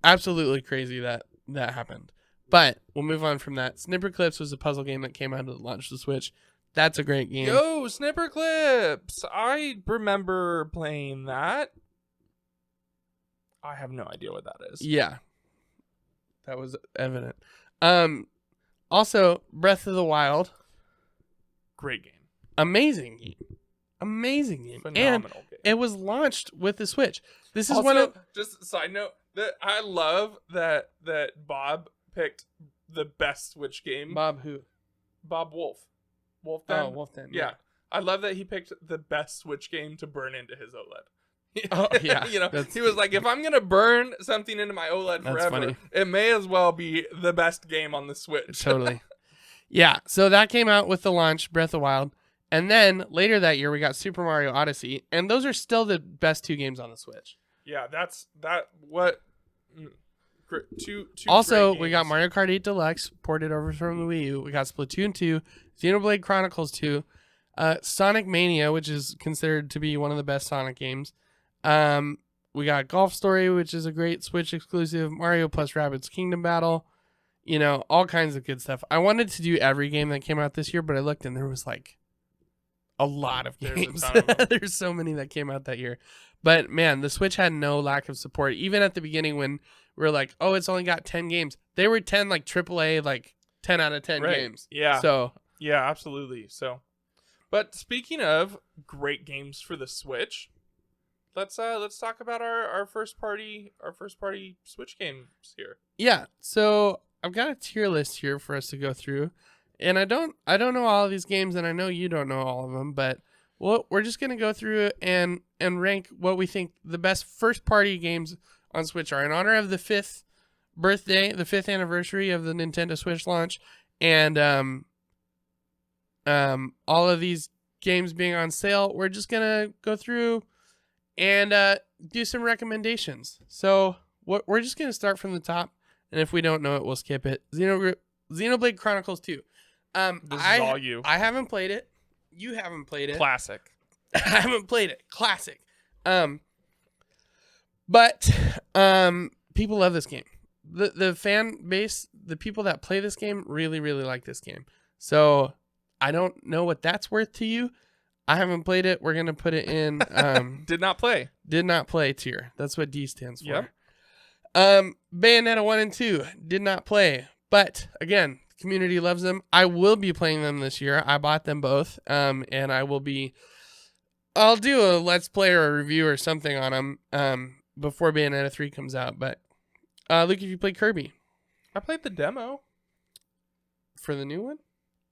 absolutely crazy that happened. But we'll move on from that. Snipperclips was a puzzle game that came out to launch the Switch. That's a great game.
Yo, Snipperclips! I remember playing that. I have no idea what that is.
Yeah. That was evident. Also, Breath of the Wild.
Great game.
Amazing game.
Phenomenal game.
It was launched with the Switch. This is
also,
one of...
Just a side note, that I love that Bob picked the best Switch game.
Bob who?
Bob Wolf.
Wolfden?
Yeah. I love that he picked the best Switch game to burn into his OLED.
Oh yeah,
You know, he was like, if I'm gonna burn something into my OLED forever,
funny.
it may as well be the best game on the Switch.
Totally. Yeah, so that came out with the launch, Breath of the Wild. And then later that year, we got Super Mario Odyssey. And those are still the best 2 games on the Switch.
Yeah, two
Also,
great
we got
games.
Mario Kart 8 Deluxe, ported over from the Wii U. We got Splatoon 2, Xenoblade Chronicles 2, Sonic Mania, which is considered to be one of the best Sonic games. We got Golf Story, which is a great Switch exclusive, Mario plus Rabbids Kingdom Battle, you know, all kinds of good stuff. I wanted to do every game that came out this year, but I looked and there was like a lot of games.
There's a ton of them.
There's so many that came out that year. But man, the Switch had no lack of support. Even at the beginning when we were like, oh, it's only got 10 games. They were 10 like AAA, like 10 out of 10 games.
Yeah.
So
yeah, absolutely. So, but speaking of great games for the Switch, let's talk about our first party Switch games here.
yeah. So I've got a tier list here for us to go through. And I don't know all of these games, and I know you don't know all of them, but we're just gonna go through and rank what we think the best first party games on Switch are in honor of the 5th birthday, the 5th anniversary of the Nintendo Switch launch, and all of these games being on sale. We're just gonna go through and do some recommendations. So we're just gonna start from the top, and if we don't know it, we'll skip it. Xenoblade Chronicles 2.
This is all you.
I haven't played it. You haven't played it.
Classic.
I haven't played it. Classic. But people love this game. The fan base, the people that play this game really, really like this game. So I don't know what that's worth to you. I haven't played it. We're gonna put it in
Did not play
tier. That's what D stands for.
Yep.
Bayonetta 1 and 2 did not play. But again, community loves them. I will be playing them this year. I bought them both. And I'll do a let's play or a review or something on them before Bayonetta 3 comes out. But Luke, if you played Kirby
I played the demo
for the new one?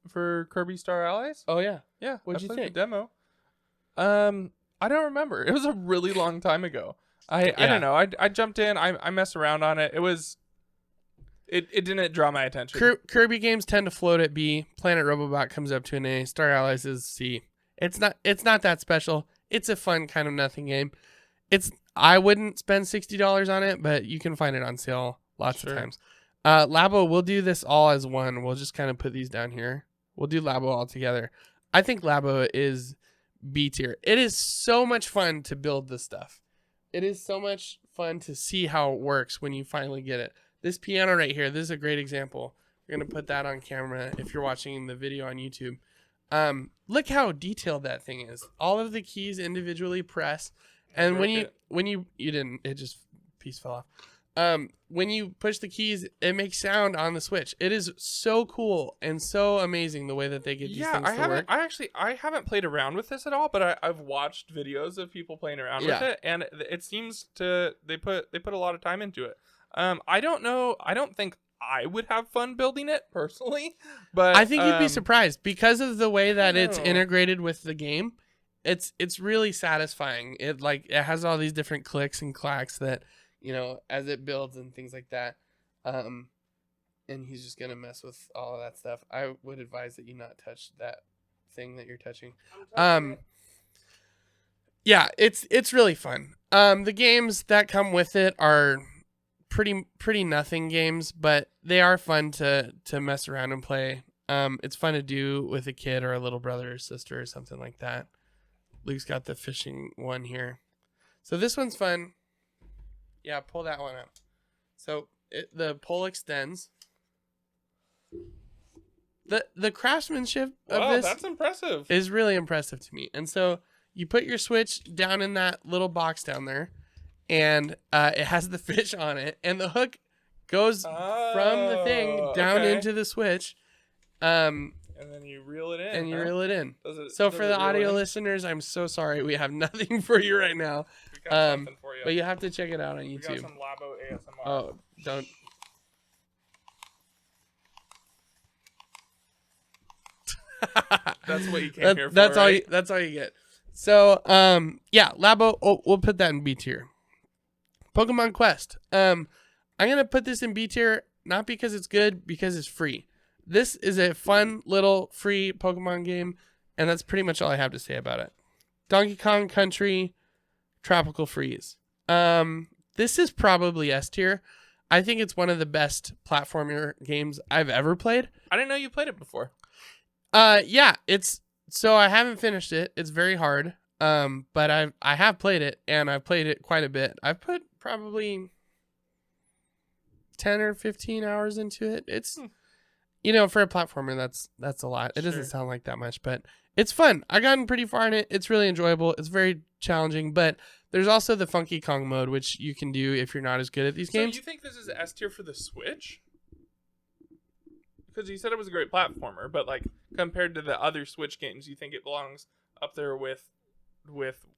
for Kirby Star Allies.
Oh yeah.
Yeah,
What'd
I
you
played
think?
the demo. I don't remember. It was a really long time ago. I don't know. I jumped in. I messed around on it. It didn't draw my attention.
Kirby games tend to float at B. Planet Robobot comes up to an A. Star Allies is C. It's not that special. It's a fun kind of nothing game. I wouldn't spend $60 on it, but you can find it on sale lots of times. Labo, we'll do this all as one. We'll just kind of put these down here. We'll do Labo all together. I think Labo is B tier. It is so much fun to build this stuff. It is so much fun to see how it works when you finally get it. This piano right here, this is a great example. We're going to put that on camera if you're watching the video on YouTube. Look how detailed that thing is. All of the keys individually press. And when you didn't, it just piece fell off. When you push the keys, it makes sound on the Switch. It is so cool and so amazing the way that they get these things to work.
I haven't played around with this at all, but I've watched videos of people playing around with it, and it seems they put a lot of time into it. I don't know. I don't think I would have fun building it personally, but
I think you'd be surprised because of the way that it's integrated with the game. It's really satisfying. It has all these different clicks and clacks that, you know, as it builds and things like that. And he's just gonna mess with all of that stuff. I would advise that you not touch that thing that you're touching. Yeah, it's really fun. The games that come with it are pretty nothing games, but they are fun to mess around and play. It's fun to do with a kid or a little brother or sister or something like that. Luke's got the fishing one here. So this one's fun. Yeah, pull that one up. So the pole extends. The craftsmanship of this
that's impressive.
is really impressive to me. And so you put your Switch down in that little box down there, and it has the fish on it, and the hook goes from the thing down into the Switch.
And then you reel it in.
And you reel it in.
Does
For the audio listeners, I'm so sorry we have nothing for you right now.
We got something for you.
But you have to check it out on
We
YouTube.
got some Labo ASMR.
Oh, don't.
That's what you came here for.
That's all.
Right?
That's all you get. So, yeah, Labo, we'll put that in B tier. Pokemon Quest. I'm going to put this in B tier, not because it's good, because it's free. This is a fun little free Pokemon game, and that's pretty much all I have to say about it. Donkey Kong Country, Tropical Freeze. This is probably S tier. I think it's one of the best platformer games I've ever played.
I didn't know you played it before.
Yeah, so I haven't finished it. It's very hard. But I have played it, and I've played it quite a bit. I've put probably 10 or 15 hours into it. It's for a platformer, that's a lot. It doesn't sound like that much, but it's fun. I gotten pretty far in it. It's really enjoyable. It's very challenging, but there's also the Funky Kong mode, which you can do if you're not as good at these games.
So you think this is S tier for the Switch? Because you said it was a great platformer, but like compared to the other Switch games, you think it belongs up there with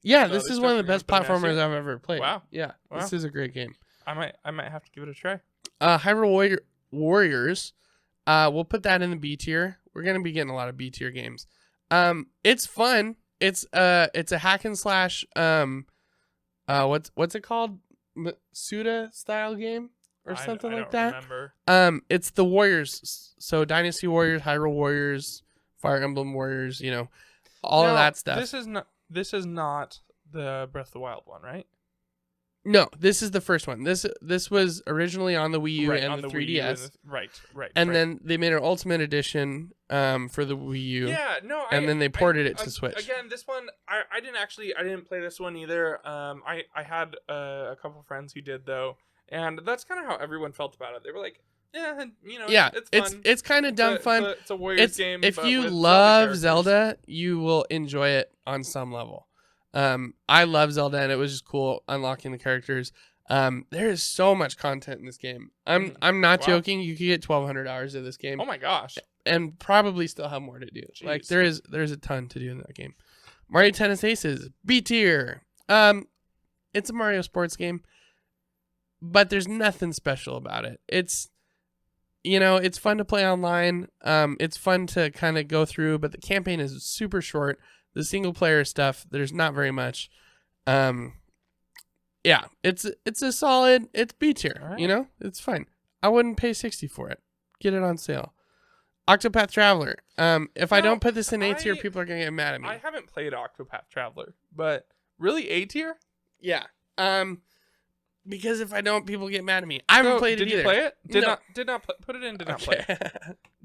yeah, this is one of the best platformers I've ever played.
Wow.
Yeah, wow. This is a great game.
I might have to give it a try.
Hyrule Warriors. We'll put that in the B tier. We're gonna be getting a lot of B tier games. It's fun. It's a hack and slash. What's it called? Suda style game or something like that. Remember. It's the Warriors. So Dynasty Warriors, Hyrule Warriors, Fire Emblem Warriors. All of that stuff.
This is not the Breath of the Wild one, right?
No, this is the first one. This was originally on the Wii U and the 3DS.
Right.
And then they made an Ultimate Edition for the Wii U.
Yeah, no.
Then they ported it to Switch.
Again, this one I didn't play this one either. I had a couple friends who did though, and that's kind of how everyone felt about it. They were like, yeah, it's fun. It's kind of dumb fun.
It's a Warriors game. If you love Zelda, you will enjoy it on some level. I love Zelda, and it was just cool unlocking the characters. There is so much content in this game. I'm not joking. You could get 1,200 hours of this game.
Oh my gosh!
And probably still have more to do. Jeez. Like there's a ton to do in that game. Mario Tennis Aces, B tier. It's a Mario sports game, but there's nothing special about it. It's it's fun to play online. It's fun to kind of go through, but the campaign is super short. The single player stuff, there's not very much. Yeah, it's a solid. It's B tier. Right. It's fine. I wouldn't pay $60 for it. Get it on sale. Octopath Traveler. If I don't put this in A tier, people are gonna get mad at me.
I haven't played Octopath Traveler, but really A tier?
Yeah. Because if I don't, people get mad at me. I haven't played it either.
Did you play it? Did not put it in. Did not play.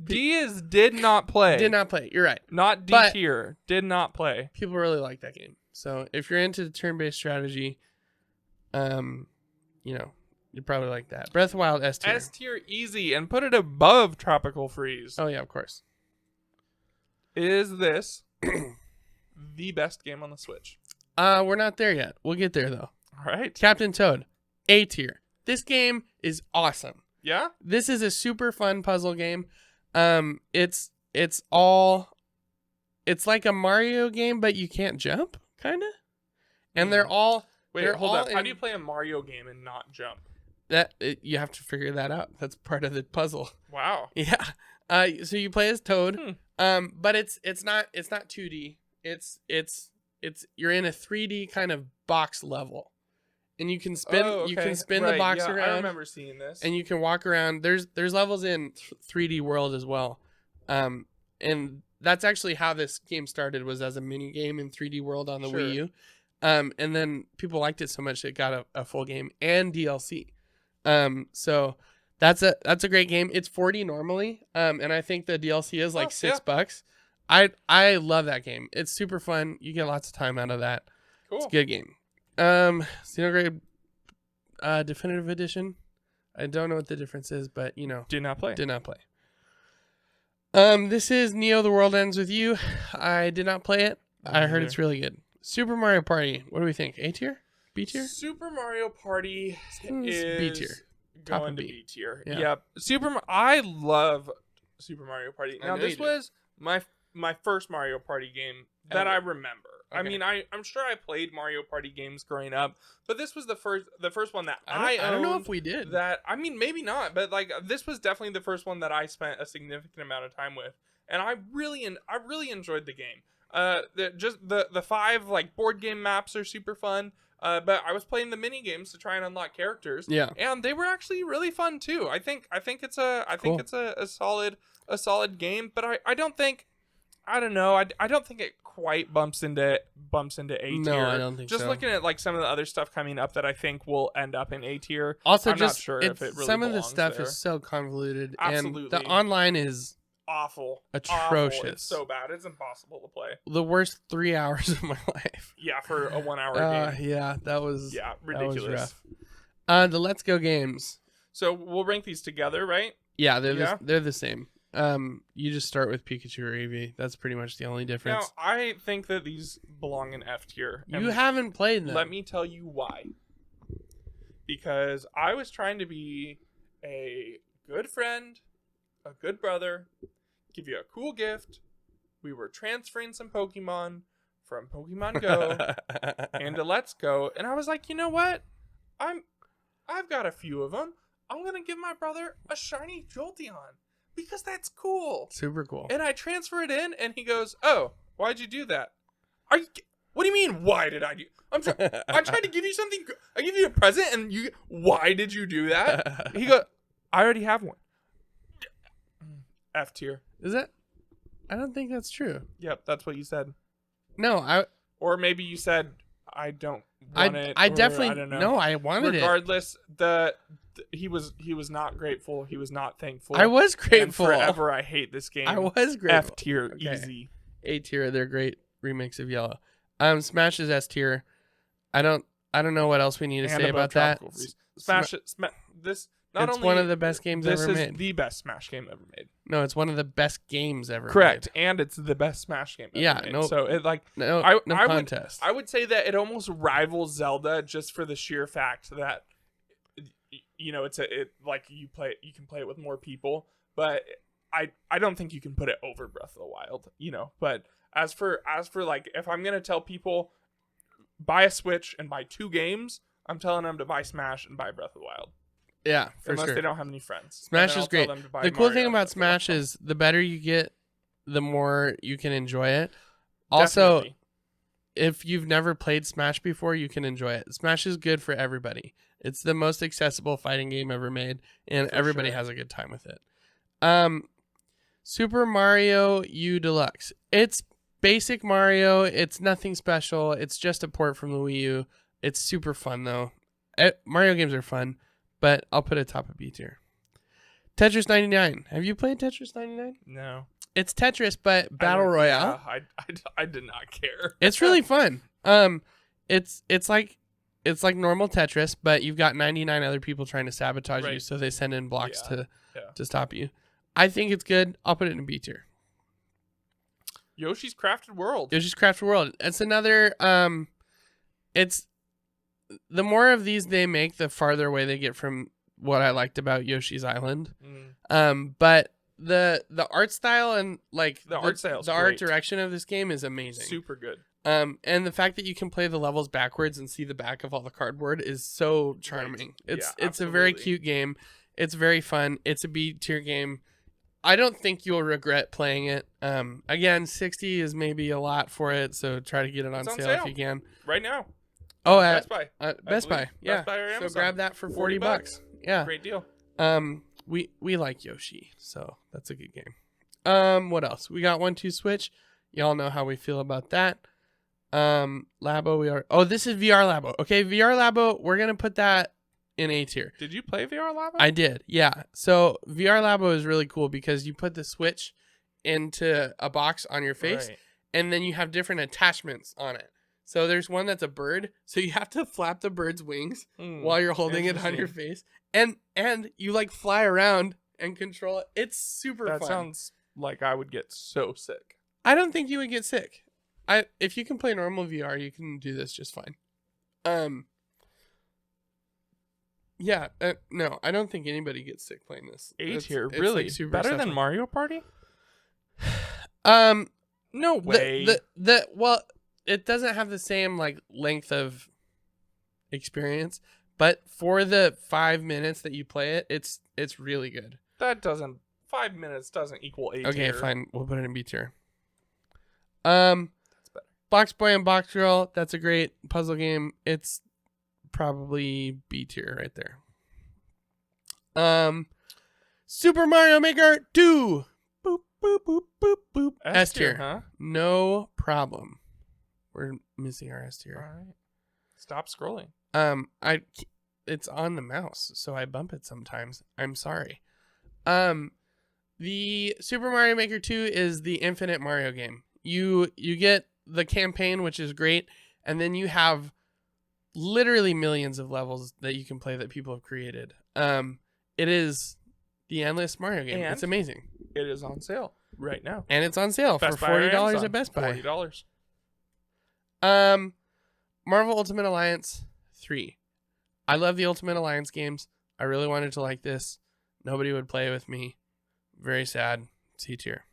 D is did not play.
Did not play. You're right.
Not D tier. Did not play.
People really like that game. So if you're into turn-based strategy, you probably like that. Breath of the Wild S tier.
S tier easy, and put it above Tropical Freeze.
Oh yeah, of course.
Is this the best game on the Switch?
We're not there yet. We'll get there though.
All right.
Captain Toad, A tier. This game is awesome.
Yeah?
This is a super fun puzzle game. It's like a Mario game, but you can't jump, kind of. And they're all
hold up. How do you play a Mario game and not jump?
You have to figure that out. That's part of the puzzle.
Wow.
Yeah. So you play as Toad. But it's not 2D. It's you're in a 3D kind of box level. And you can spin the box around.
I remember seeing this.
And you can walk around. There's levels in 3D World as well. And that's actually how this game started, was as a mini game in 3D World on the Wii U. And then people liked it so much it got a full game and DLC. So that's a great game. It's $40 normally. And I think the DLC is like $6. I love that game. It's super fun. You get lots of time out of that. Cool. It's a good game. Xenoblade Definitive Edition. I don't know what the difference is, but
Did not play.
This is Neo The World Ends With You. I did not play it. I heard it's really good. Super Mario Party. What do we think? A tier? B tier?
Super Mario Party is
B tier.
Going to B tier. Yeah. Yep. I love Super Mario Party. Now this was my first Mario Party game that I remember. Okay. I mean, I'm sure I played Mario Party games growing up, but this was the first one that I
don't know if we did.
Maybe not, but like this was definitely the first one that I spent a significant amount of time with, and I really enjoyed the game. The 5 like board game maps are super fun. But I was playing the mini games to try and unlock characters.
Yeah,
and they were actually really fun too. I think it's a solid game, but I don't think I don't know. I don't think it quite bumps into A tier.
No, I don't think
Just
so.
looking at like some of the other stuff coming up that I think will end up in A tier.
Also,
I'm not sure if it really
some of the
belongs
stuff
there.
is so convoluted,
Absolutely.
and the online is
awful,
atrocious.
Awful. It's so bad. It's impossible to play.
the worst 3 hours of my life.
Yeah, for a 1 hour game.
Yeah, that was
ridiculous.
That was rough. The Let's Go games.
So we'll rank these together, right?
Yeah, they're the same. You just start with Pikachu or Eevee. That's pretty much the only difference.
Now, I think that these belong in F tier.
You haven't played them.
Let me tell you why. Because I was trying to be a good friend, a good brother, give you a cool gift. We were transferring some Pokemon from Pokemon Go into Let's Go, and I was like, you know what? I've got a few of them. I'm gonna give my brother a shiny Jolteon because that's cool.
Super cool.
And I transfer it in, and he goes, "Oh, why'd you do that? What do you mean? Why did I do? I'm trying to give you something. I give you a present, and you. Why did you do that?" He goes, "I already have one." F tier.
Is it? I don't think that's true.
Yep, that's what you said.
No,
Or maybe you said, "I don't want it."
I definitely
I don't know.
No, I wanted
Regardless, he was not grateful. He was not thankful.
I was grateful.
And forever, I hate this game.
I was grateful.
F tier,
Okay.
easy.
A tier, they're great remakes of Yellow. Smash is S tier. I don't know what else we need to
And
say
above
about that.
Tropical Freeze. Smash it. This not
It's
only
one of the best games
this
ever
is
made.
the best Smash game ever made.
No, it's one of the best games ever
Correct,
made.
and it's the best Smash game ever
Yeah,
made.
no-
So it like
No,
I
contest.
I would say that it almost rivals Zelda just for the sheer fact that it's you can play it with more people, but I don't think you can put it over Breath of the Wild, but as for like if I'm going to tell people buy a Switch and buy 2 games, I'm telling them to buy Smash and buy Breath of the Wild.
Yeah, for
Unless
sure.
they don't have any friends.
Smash
And then
is
I'll tell
great.
them to buy
The cool
Mario
thing
and
about
Breath of the Wild.
Smash is the better you get, the more you can enjoy it. Also,
Definitely.
if you've never played Smash before, you can enjoy it. Smash is good for everybody. It's the most accessible fighting game ever made, and
For
everybody
sure.
has a good time with it. Super Mario U Deluxe. It's basic Mario. It's nothing special. It's just a port from the Wii U. It's super fun, though. Mario games are fun, but I'll put it top of B tier. Tetris 99. Have you played Tetris 99?
No.
It's Tetris, but Battle Royale.
Yeah, I did not care.
It's really fun. It's like normal Tetris, but you've got 99 other people trying to sabotage you,
Right.
so they send in blocks
Yeah.
to stop you. I think it's good. I'll put it in B tier.
Yoshi's Crafted World.
Yoshi's Crafted World. It's another. It's the more of these they make, the farther away they get from what I liked about Yoshi's Island. But the art style and like
The art style's
the art
great.
direction of this game is amazing.
Super good.
And the fact that you can play the levels backwards and see the back of all the cardboard is so charming.
Right.
It's a very
absolutely.
cute game. It's very fun. It's a B tier game. I don't think you'll regret playing it. Again, 60 is maybe a lot for it, so try to get it on
It's on
sale if
sale.
you can.
Right now.
Oh,
Best Buy.
Best Buy.
believe.
Yeah.
Best Buy or
So
Amazon.
grab that for 40 bucks. Yeah.
Great deal.
We like Yoshi, so that's a good game. What else? We got 1-2 Switch. Y'all know how we feel about that. Labo, this is VR Labo. Okay, VR Labo, we're gonna put that in A tier.
Did you play VR Labo?
I did, yeah. So VR Labo is really cool because you put the Switch into a box on your face,
Right.
and then you have different attachments on it. So there's one that's a bird, so you have to flap the bird's wings while you're holding it on your face, and you like fly around and control it. It's super
That
fun.
sounds like I would get so sick.
I don't think you would get sick. If you can play normal VR, you can do this just fine. Yeah, no, I don't think anybody gets sick playing this.
A tier,
It's
really?
like super
Better than
accessible.
Mario Party? No
The-
way.
Well, it doesn't have the same like length of experience, but for the 5 minutes that you play it, it's really good.
That doesn't. 5 minutes doesn't equal A tier.
Okay, fine, we'll put it in B tier. Box Boy and Box Girl, that's a great puzzle game. It's probably B tier right there. Super Mario Maker 2. Boop, boop, boop, boop, boop. S tier,
huh?
No problem. We're missing our S tier.
All right. Stop scrolling.
It's on the mouse, so I bump it sometimes. I'm sorry. The Super Mario Maker 2 is the infinite Mario game. You get the campaign, which is great, and then you have literally millions of levels that you can play that people have created. It is the endless Mario game.
And
it's amazing.
It is on sale right now.
And it's on sale
Best
for
Buy or
$40
Amazon.
at Best Buy.
$40.
Marvel Ultimate Alliance 3. I love the Ultimate Alliance games. I really wanted to like this. Nobody would play with me. Very sad. C tier.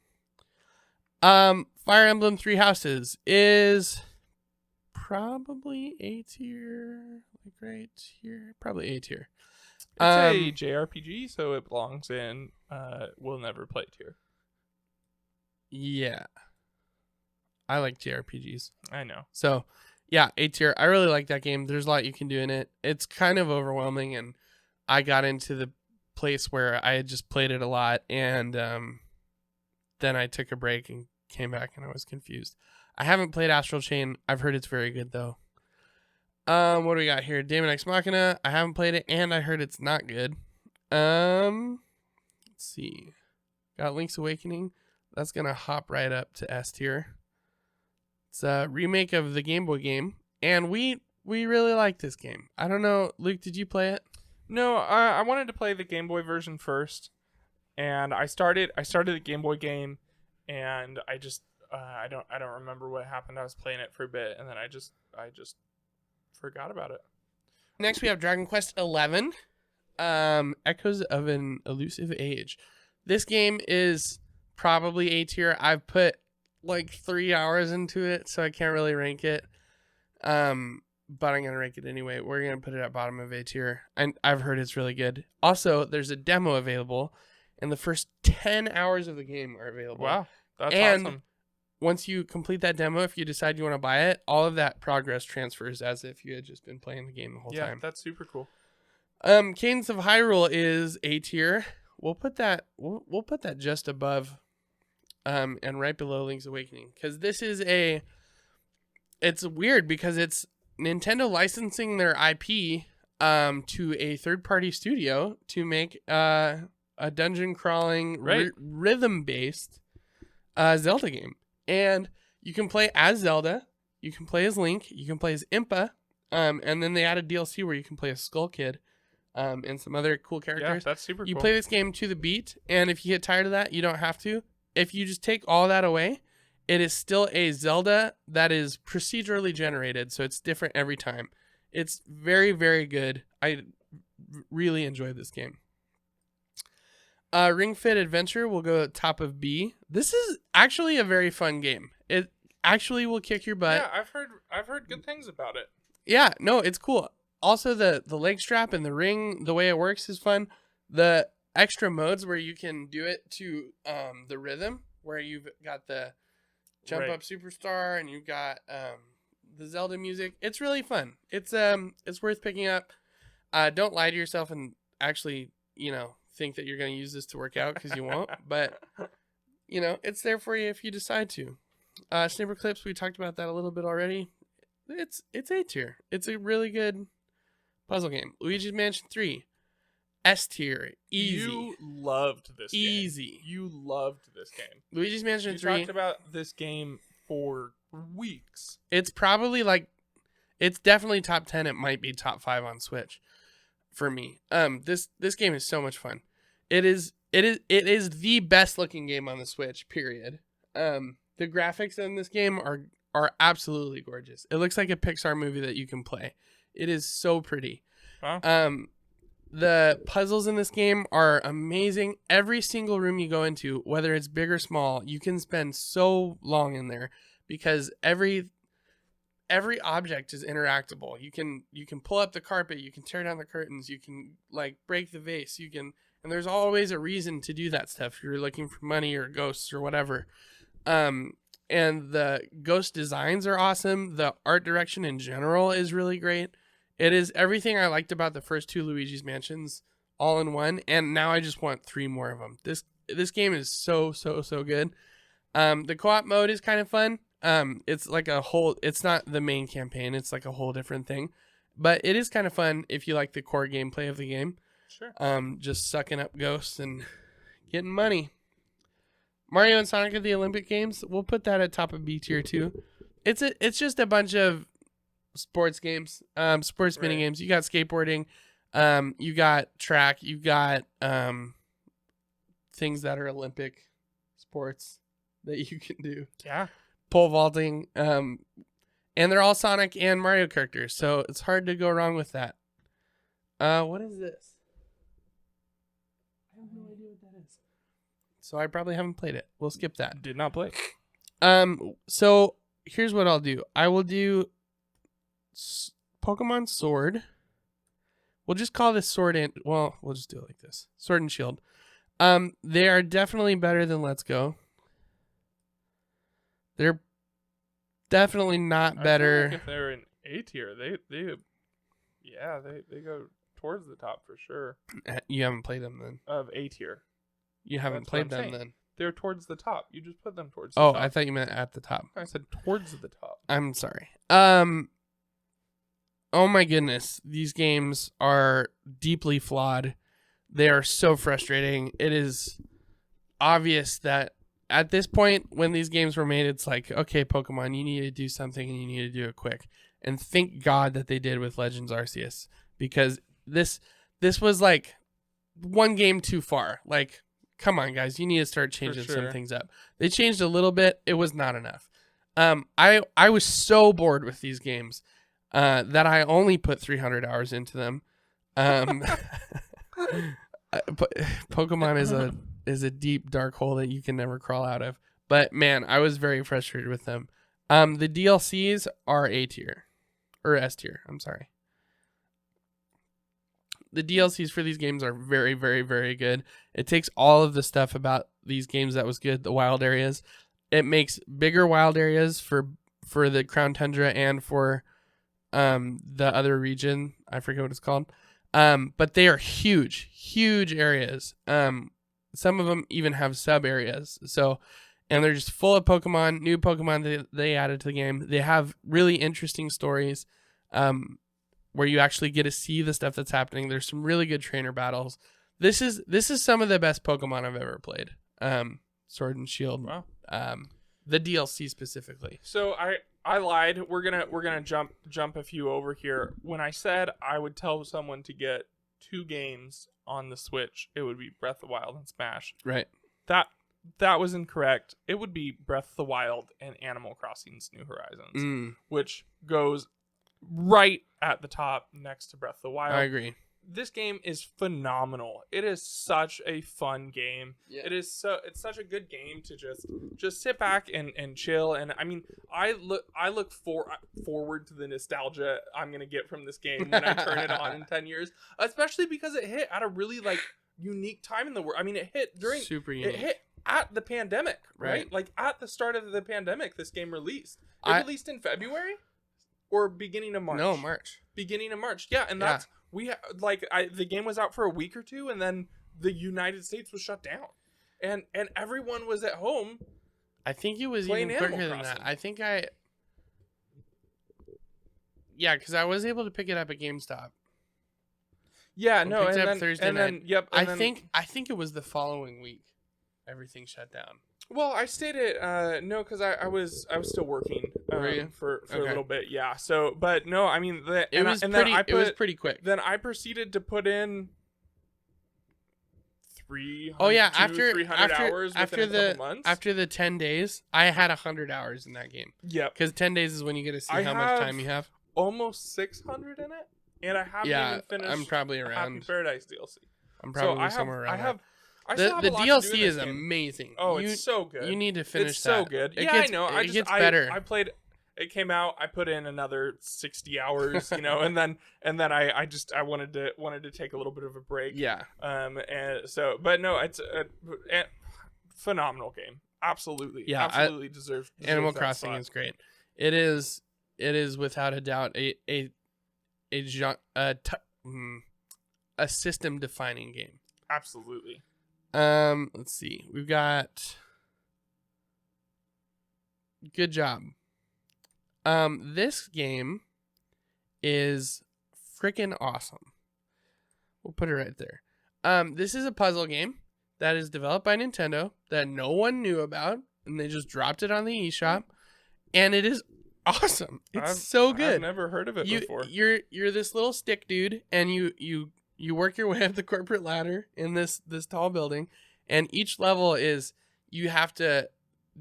Fire Emblem Three Houses is probably A tier. Like right here. Probably A tier.
It's a JRPG, so it belongs in we'll never play tier.
Yeah. I like JRPGs.
I know.
So, yeah, A tier. I really like that game. There's a lot you can do in it. It's kind of overwhelming, and I got into the place where I had just played it a lot, and then I took a break and came back, and I was confused. I haven't played Astral Chain. I've heard it's very good, though. What do we got here? Daemon X Machina. I haven't played it, and I heard it's not good. Let's see. Got Link's Awakening. That's going to hop right up to S tier. It's a remake of the Game Boy game, and we really like this game. I don't know, Luke, did you play it?
No, I wanted to play the Game Boy version first, and I started the Game Boy game, and I just I don't remember what happened. I was playing it for a bit, and then I just forgot about it.
Next, we have Dragon Quest XI, Echoes of an Elusive Age. This game is probably A tier. I've put like 3 hours into it, so I can't really rank it. But I'm gonna rank it anyway. We're gonna put it at bottom of A tier, and I've heard it's really good. Also, there's a demo available, and the first 10 hours of the game are available.
Wow, that's awesome.
Once you complete that demo, if you decide you want to buy it, all of that progress transfers as if you had just been playing the game the whole time.
Yeah, that's super cool.
Cadence of Hyrule is A tier. We'll put that just above and right below Link's Awakening, because this is it's weird because it's Nintendo licensing their IP to a third-party studio to make a dungeon crawling rhythm-based Zelda game. And you can play as Zelda, you can play as Link, you can play as Impa, and then they added DLC where you can play as Skull Kid and some other cool characters.
Yeah, that's super cool.
You play this game to the beat, and if you get tired of that, you don't have to. If you just take all that away, it is still a Zelda that is procedurally generated, so it's different every time. It's very, very good. I really enjoyed this game. Ring Fit Adventure will go at top of B. This is actually a very fun game. It actually will kick your butt.
Yeah, I've heard good things about it.
Yeah, no, it's cool. Also, the leg strap and the ring, the way it works is fun. The extra modes where you can do it to the rhythm, where you've got the Jump Up Superstar and you've got the Zelda music. It's really fun. It's worth picking up. Don't lie to yourself and actually, think that you're going to use this to work out, because you won't. But, it's there for you if you decide to. Snipperclips, we talked about that a little bit already. It's A tier. It's a really good puzzle game. Luigi's Mansion 3. S tier. Easy.
You loved this game.
Easy.
You loved this game.
Luigi's Mansion 3.
You talked about this game for weeks.
It's probably it's definitely top 10. It might be top 5 on Switch for me. This game is so much fun. It is the best looking game on the Switch, period. The graphics in this game are absolutely gorgeous. It looks like a Pixar movie that you can play. It is so pretty.
Wow.
The puzzles in this game are amazing. Every single room you go into, whether it's big or small, you can spend so long in there because every object is interactable. You can pull up the carpet, you can tear down the curtains, you can break the vase, and there's always a reason to do that stuff. If you're looking for money or ghosts or whatever. and the ghost designs are awesome. The art direction in general is really great. It is everything I liked about the first 2 Luigi's Mansions all in one, and now I just want 3 more of them. This game is so good. The co-op mode is kind of fun. It's like it's not the main campaign. It's like a whole different thing, but it is kind of fun if you like the core gameplay of the game.
Sure.
Just sucking up ghosts and getting money. Mario and Sonic at the Olympic Games, we'll put that at top of B tier too. It's just a bunch of sports games, sports mini games. You got skateboarding, you got track, you got things that are Olympic sports that you can do.
Yeah.
Pole vaulting, and they're all Sonic and Mario characters, so it's hard to go wrong with that. What is this? I have no idea what that is. So I probably haven't played it. We'll skip that.
Did not play.
So here's what I'll do. I will do Pokemon Sword. We'll just call this Sword and... Well, we'll just do it like this. Sword and Shield. They are definitely better than Let's Go. They're definitely not better.
I feel like if they're in A tier, they go towards the top for sure.
You haven't played them then.
Of A tier.
You haven't played them then.
They're towards the top. You just put them towards the top.
Oh, I thought you meant at the top.
I said towards the top.
I'm sorry. Oh my goodness. These games are deeply flawed. They are so frustrating. It is obvious that at this point, when these games were made, it's like, okay, Pokemon, you need to do something and you need to do it quick. And thank God that they did with Legends Arceus, because this was like one game too far. Like, come on, guys, you need to start changing some things up. They changed a little bit. It was not enough. I was so bored with these games that I only put 300 hours into them. Pokemon is a deep dark hole that you can never crawl out of. But man, I was very frustrated with them. The DLCs are A tier or S tier. I'm sorry. The DLCs for these games are very, very, very good. It takes all of the stuff about these games that was good, the wild areas. It makes bigger wild areas for the Crown Tundra and for the other region. I forget what it's called. But they are huge, huge areas. Some of them even have sub areas. So, and they're just full of Pokemon, new Pokemon that they added to the game. They have really interesting stories, where you actually get to see the stuff that's happening. There's some really good trainer battles. This is some of the best Pokemon I've ever played. Sword and Shield.
Wow.
The DLC specifically.
So I lied. We're gonna jump a few over here. When I said I would tell someone to get 2 games on the Switch, it would be Breath of the Wild and Smash.
Right.
That was incorrect. It would be Breath of the Wild and Animal Crossing's New Horizons, which goes right at the top next to Breath of the Wild.
I agree.
This game is phenomenal. It is such a fun game.
Yeah.
It's such a good game to just sit back and chill. And I mean, I look forward to the nostalgia I'm gonna get from this game when I turn it on in 10 years, especially because it hit at a really like unique time in the world. I mean, it hit during it hit at the pandemic, right? Like at the start of the pandemic, this game released. It released in February or beginning of March.
No, March.
Beginning of March. Yeah, and that's the game was out for a week or two, and then the United States was shut down, and everyone was at home.
I think it was even quicker than that. I think because I was able to pick it up at GameStop.
Yeah,
no,
and then
Thursday night.
Yep.
I think it was the following week. Everything shut down.
Well, I stayed at because I was still working for a little bit. Yeah. So, but no, I mean
it was pretty quick.
Then I proceeded to put in 300 hours within a couple months.
After the 10 days, I had 100 hours in that game.
Yep.
Because 10 days is when you get to see how much time you have.
Almost 600 in it, and I haven't even finished.
I'm probably around
Happy Paradise DLC.
I'm probably somewhere around.
The
DLC is amazing.
Oh, it's so good.
You need to finish
It's so good. I know.
It gets better.
I played. It came out. I put in another 60 hours, and then I wanted to take a little bit of a break.
Yeah.
And so, but no, it's a phenomenal game. Absolutely.
Yeah,
Absolutely deserves
Animal
that
Crossing
spot.
is great. It is without a doubt a system defining game.
Absolutely.
Let's see. We've got good job. This game is freaking awesome. We'll put it right there. This is a puzzle game that is developed by Nintendo that no one knew about, and they just dropped it on the eShop, and it is awesome. It's so good.
I've never heard of it before.
You're this little stick dude, and you work your way up the corporate ladder in this tall building, and each level is you have to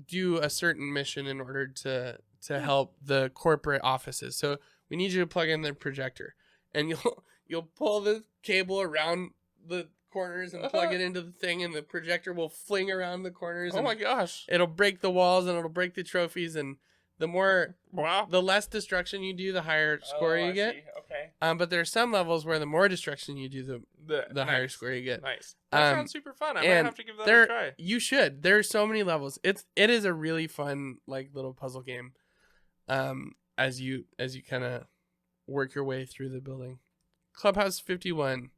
do a certain mission in order to help the corporate offices. So we need you to plug in the projector, and you'll pull the cable around the corners and plug it into the thing, and the projector will fling around the corners.
Oh my gosh!
It'll break the walls and it'll break the trophies, and the less destruction you do, the higher score you get.
See. Okay.
But there are some levels where the more destruction you do, the higher score you get.
Nice. That sounds super fun. I might have to give that a try.
You should. There are so many levels. It is a really fun little puzzle game. As you kind of work your way through the building. Clubhouse 51.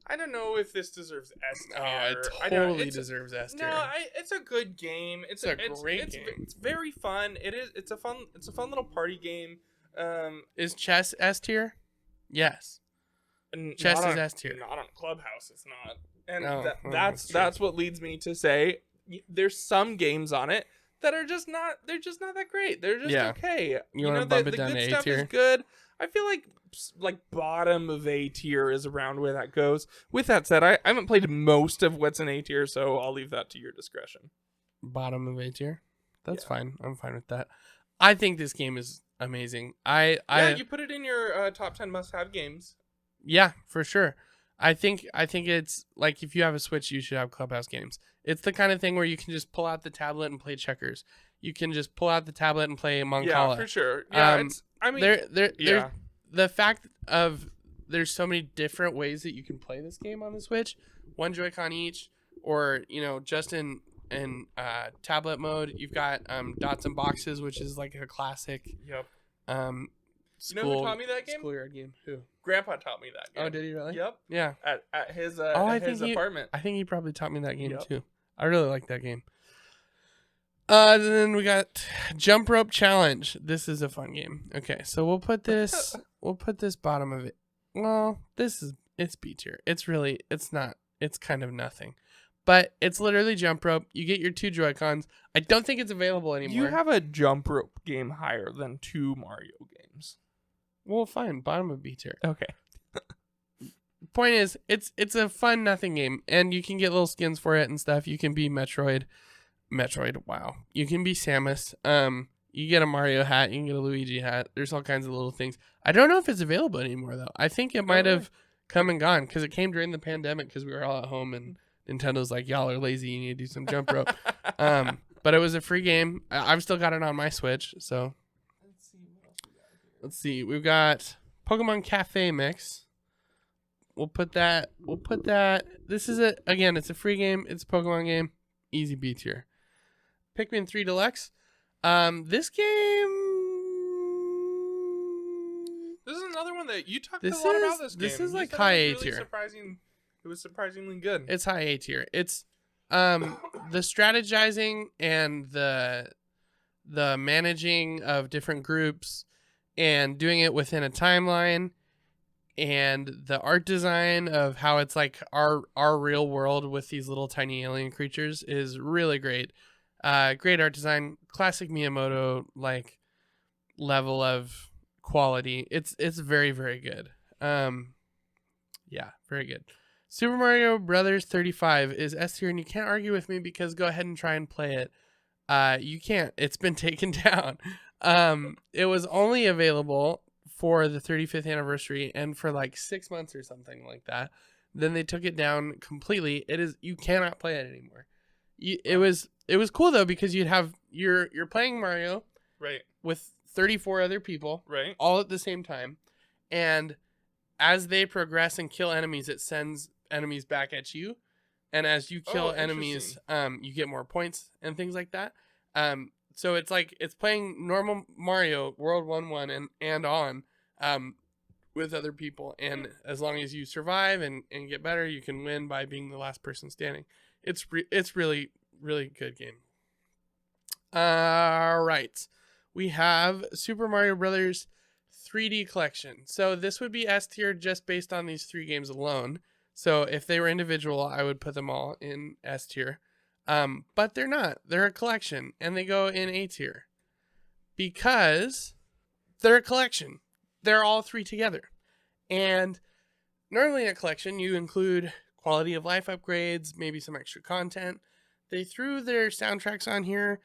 I don't know if this deserves S tier.
Oh, it totally deserves S tier.
No, it's a good game. It's a great game. It's very fun. It's a fun little party game.
Is chess S tier? Yes. Chess is S tier.
Not on Clubhouse. It's not. And that's what leads me to say there's some games on it that are just not. They're just not that great. They're just okay.
You want to bump it down to A tier? The good stuff is good.
I feel like bottom of A tier is around where that goes. With that said, I haven't played most of what's in A tier, so I'll leave that to your discretion.
Bottom of A tier? That's fine. I'm fine with that. I think this game is amazing. You put it in your
top 10 must-have games.
Yeah, for sure. I think it's like if you have a Switch, you should have Clubhouse games. It's the kind of thing where you can just pull out the tablet and play checkers. You can just pull out the tablet and play Moncala.
Yeah, for sure. Yeah,
the fact of there's so many different ways that you can play this game on the Switch, one Joy-Con each, or just in tablet mode. You've got Dots and Boxes, which is like a classic.
Yep.
School,
you know who taught me that game?
Schoolyard game. Who?
Grandpa taught me that game.
Oh, did he really?
Yep.
Yeah.
At his apartment.
I think he probably taught me that game too. I really like that game. Then we got Jump Rope Challenge. This is a fun game. Okay, so we'll put this bottom of it. Well, it's B tier. It's not. It's kind of nothing. But it's literally jump rope. You get your 2 Joy-Cons. I don't think it's available anymore.
You have a jump rope game higher than 2 Mario games.
Well, fine. Bottom of B tier.
Okay.
Point is, it's a fun nothing game, and you can get little skins for it and stuff. You can be Metroid. Wow. You can be Samus. You get a Mario hat. You can get a Luigi hat. There's all kinds of little things. I don't know if it's available anymore though. I think it might have come and gone because it came during the pandemic because we were all at home and Nintendo's like, y'all are lazy. You need to do some jump rope. But it was a free game. I've still got it on my Switch. So let's see. We've got Pokemon Cafe Mix. We'll put that. This is it's a free game. It's a Pokemon game. Easy B tier. Pikmin 3 Deluxe. This game.
This is another one that you talked a lot about.
This is like high A tier.
It was surprisingly good.
It's high A tier. It's the strategizing and the managing of different groups and doing it within a timeline, and the art design of how it's like our real world with these little tiny alien creatures is really great. Great art design, classic Miyamoto like level of quality. It's very, very good. Yeah, very good. Super Mario Brothers 35 is S tier, and you can't argue with me because go ahead and try and play it. You can't. It's been taken down. It was only available for the 35th anniversary and for like 6 months or something like that. Then they took it down completely. You cannot play it anymore. It was cool though because you're playing Mario with 34 other people all at the same time, and as they progress and kill enemies, it sends enemies back at you. and as you kill
Oh,
enemies,
interesting.
you get more points and things like that. So it's like it's playing normal Mario World 1-1 and on, with other people, and as long as you survive and get better, you can win by being the last person standing. It's really really good game. All right, we have Super Mario Brothers 3D Collection. So this would be S tier just based on these 3 games alone. So if they were individual, I would put them all in S tier. But they're not. They're a collection, and they go in A tier because they're a collection. They're all 3 together. And normally in a collection, you include quality of life upgrades, maybe some extra content. They threw their soundtracks on here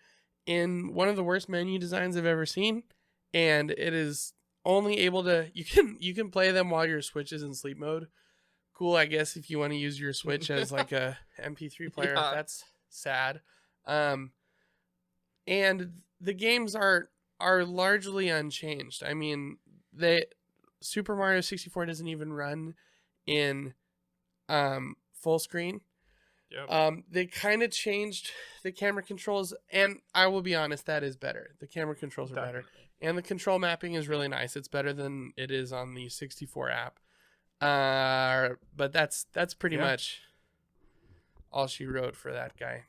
in one of the worst menu designs I've ever seen, and it is only able to you can play them while your Switch is in sleep mode. Cool, I guess, if you want to use your Switch as like a MP3 player.
Yeah.
That's sad. And the games are largely unchanged. I mean, Super Mario 64 doesn't even run in full screen.
Yep.
They kind of changed the camera controls, and I will be honest, that is better. The camera controls are better, and the control mapping is really nice. It's better than it is on the 64 app. But that's pretty much all she wrote for that guy.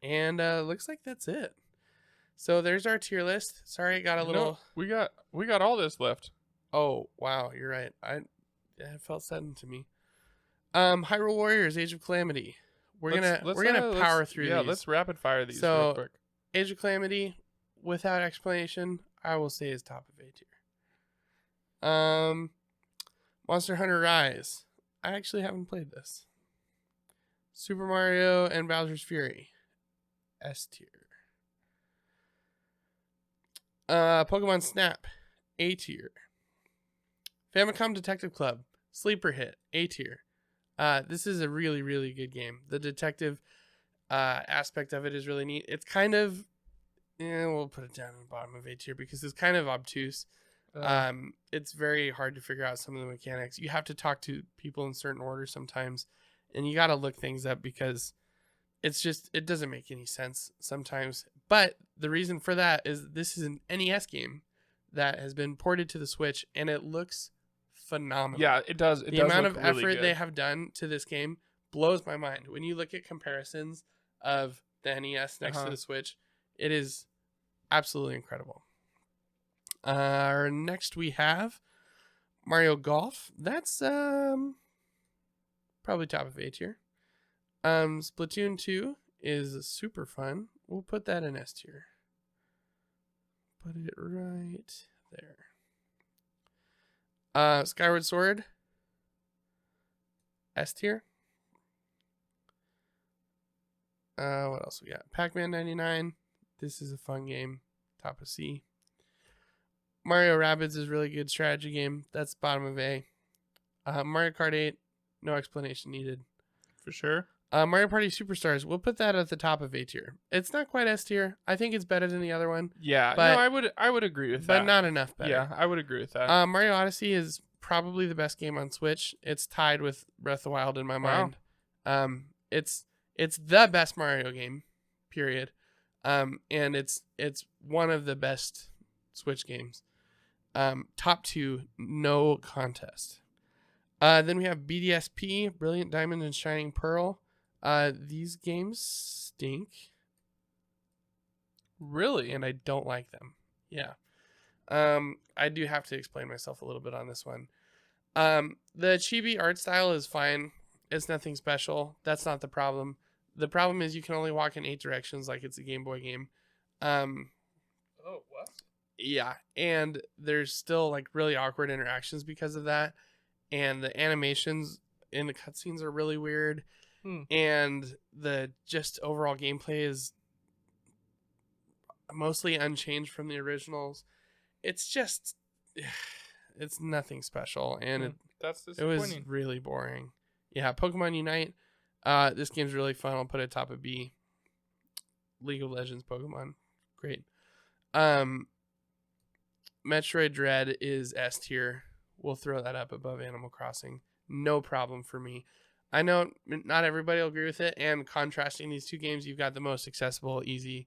And looks like that's it. So there's our tier list. Sorry, it got a little.
We got all this left.
Oh wow, you're right. It felt sudden to me. Hyrule Warriors, Age of Calamity. We're gonna power through these.
Yeah, let's rapid fire these real quick.
Age of Calamity, without explanation, I will say is top of A tier. Monster Hunter Rise. I actually haven't played this. Super Mario and Bowser's Fury, S tier. Pokemon Snap, A tier. Famicom Detective Club, sleeper hit, A tier. This is a really, really good game. The detective aspect of it is really neat. It's kind of, we'll put it down in the bottom of A tier because it's kind of obtuse. It's very hard to figure out some of the mechanics. You have to talk to people in certain order sometimes, and you got to look things up because it doesn't make any sense sometimes. But the reason for that is this is an NES game that has been ported to the Switch, and it looks phenomenal.
Yeah, it does.
The amount of effort they have done to this game blows my mind. When you look at comparisons of the NES next to the Switch, it is absolutely incredible. Next we have Mario Golf. That's probably top of A tier. Splatoon 2 is super fun. We'll put that in S tier. Put it right there. Skyward Sword, S tier. What else we got? Pac-Man 99. This is a fun game. Top of C. Mario Rabbids is a really good strategy game. That's bottom of A. Mario Kart 8, no explanation needed.
For sure.
Mario Party Superstars, we'll put that at the top of A tier. It's not quite S tier. I think it's better than the other one.
Yeah,
but,
no, I would agree with that.
But not enough better.
Yeah, I would agree with that.
Mario Odyssey is probably the best game on Switch. It's tied with Breath of the Wild in my mind. It's the best Mario game, period. And it's one of the best Switch games. Top 2, no contest. Then we have BDSP, Brilliant Diamond and Shining Pearl. These games stink.
Really?
And I don't like them. Yeah. I do have to explain myself a little bit on this one. The chibi art style is fine. It's nothing special. That's not the problem. The problem is you can only walk in 8 directions like it's a Game Boy game.
Oh, what?
Yeah, and there's still like really awkward interactions because of that. And the animations in the cutscenes are really weird. And the just overall gameplay is mostly unchanged from the originals. It's just, it's nothing special. And
that's
it was really boring. Yeah, Pokemon Unite. This game's really fun. I'll put it top of B. League of Legends Pokemon. Great. Metroid Dread is S tier. We'll throw that up above Animal Crossing. no problem for me. I know not everybody will agree with it, and contrasting these two games, you've got the most accessible, easy,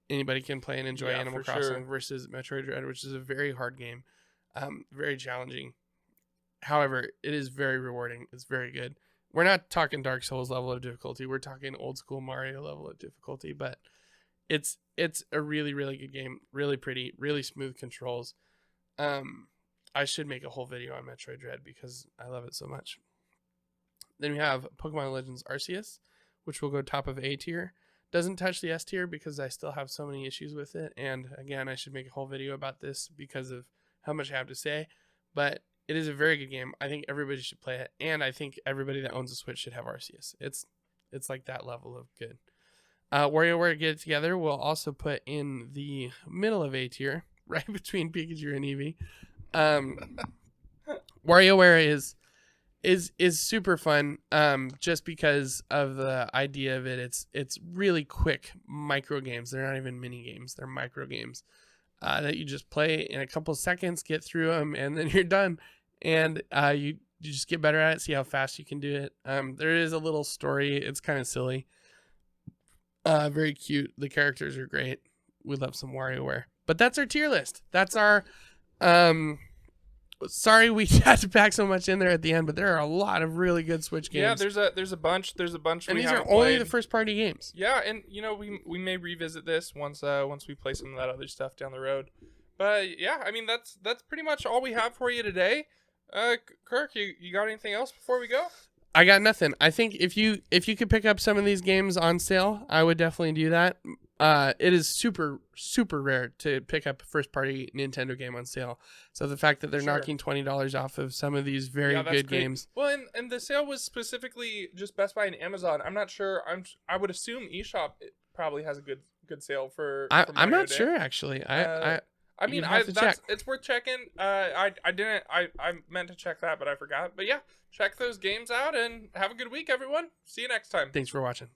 anybody can play and enjoy Animal Crossing versus Metroid Dread, which is a very hard game, very challenging. However, it is very rewarding. It's very good. We're not talking Dark Souls level of difficulty. We're talking old school Mario level of difficulty, but it's a really, really good game. Really pretty, really smooth controls. I should make a whole video on Metroid Dread because I love it so much. Then we have Pokemon Legends Arceus, which will go top of A tier. Doesn't touch the S tier because I still have so many issues with it. And again, I should make a whole video about this because of how much I have to say. But it is a very good game. I think everybody should play it. And I think everybody that owns a Switch should have Arceus. It's like that level of good. WarioWare Get It Together will also put in the middle of A tier, right between Pikachu and Eevee. WarioWare is super fun, just because of the idea of it. It's really quick micro games. They're not even mini games. They're micro games that you just play in a couple seconds, get through them, and then you're done. And you just get better at it, see how fast you can do it. There is a little story. It's kind of silly. Very cute. The characters are great. We love some WarioWare. But that's our tier list. That's our sorry we had to pack so much in there at the end, but there are a lot of really good Switch games.
Yeah, there's a bunch.
And these are only the first party games.
Yeah, and we may revisit this once we play some of that other stuff down the road. But yeah, I mean that's pretty much all we have for you today. Kirk, you got anything else before we go?
I got nothing. I think if you could pick up some of these games on sale, I would definitely do that. It is super, super rare to pick up a first-party Nintendo game on sale. So the fact that they're knocking $20 off of some of these very good games.
Well, and the sale was specifically just Best Buy and Amazon. I'm not sure. I would assume eShop probably has a good sale for
I'm not sure actually.
I mean, it's worth checking. I meant to check that, but I forgot. But yeah, check those games out and have a good week, everyone. See you next time.
Thanks for watching.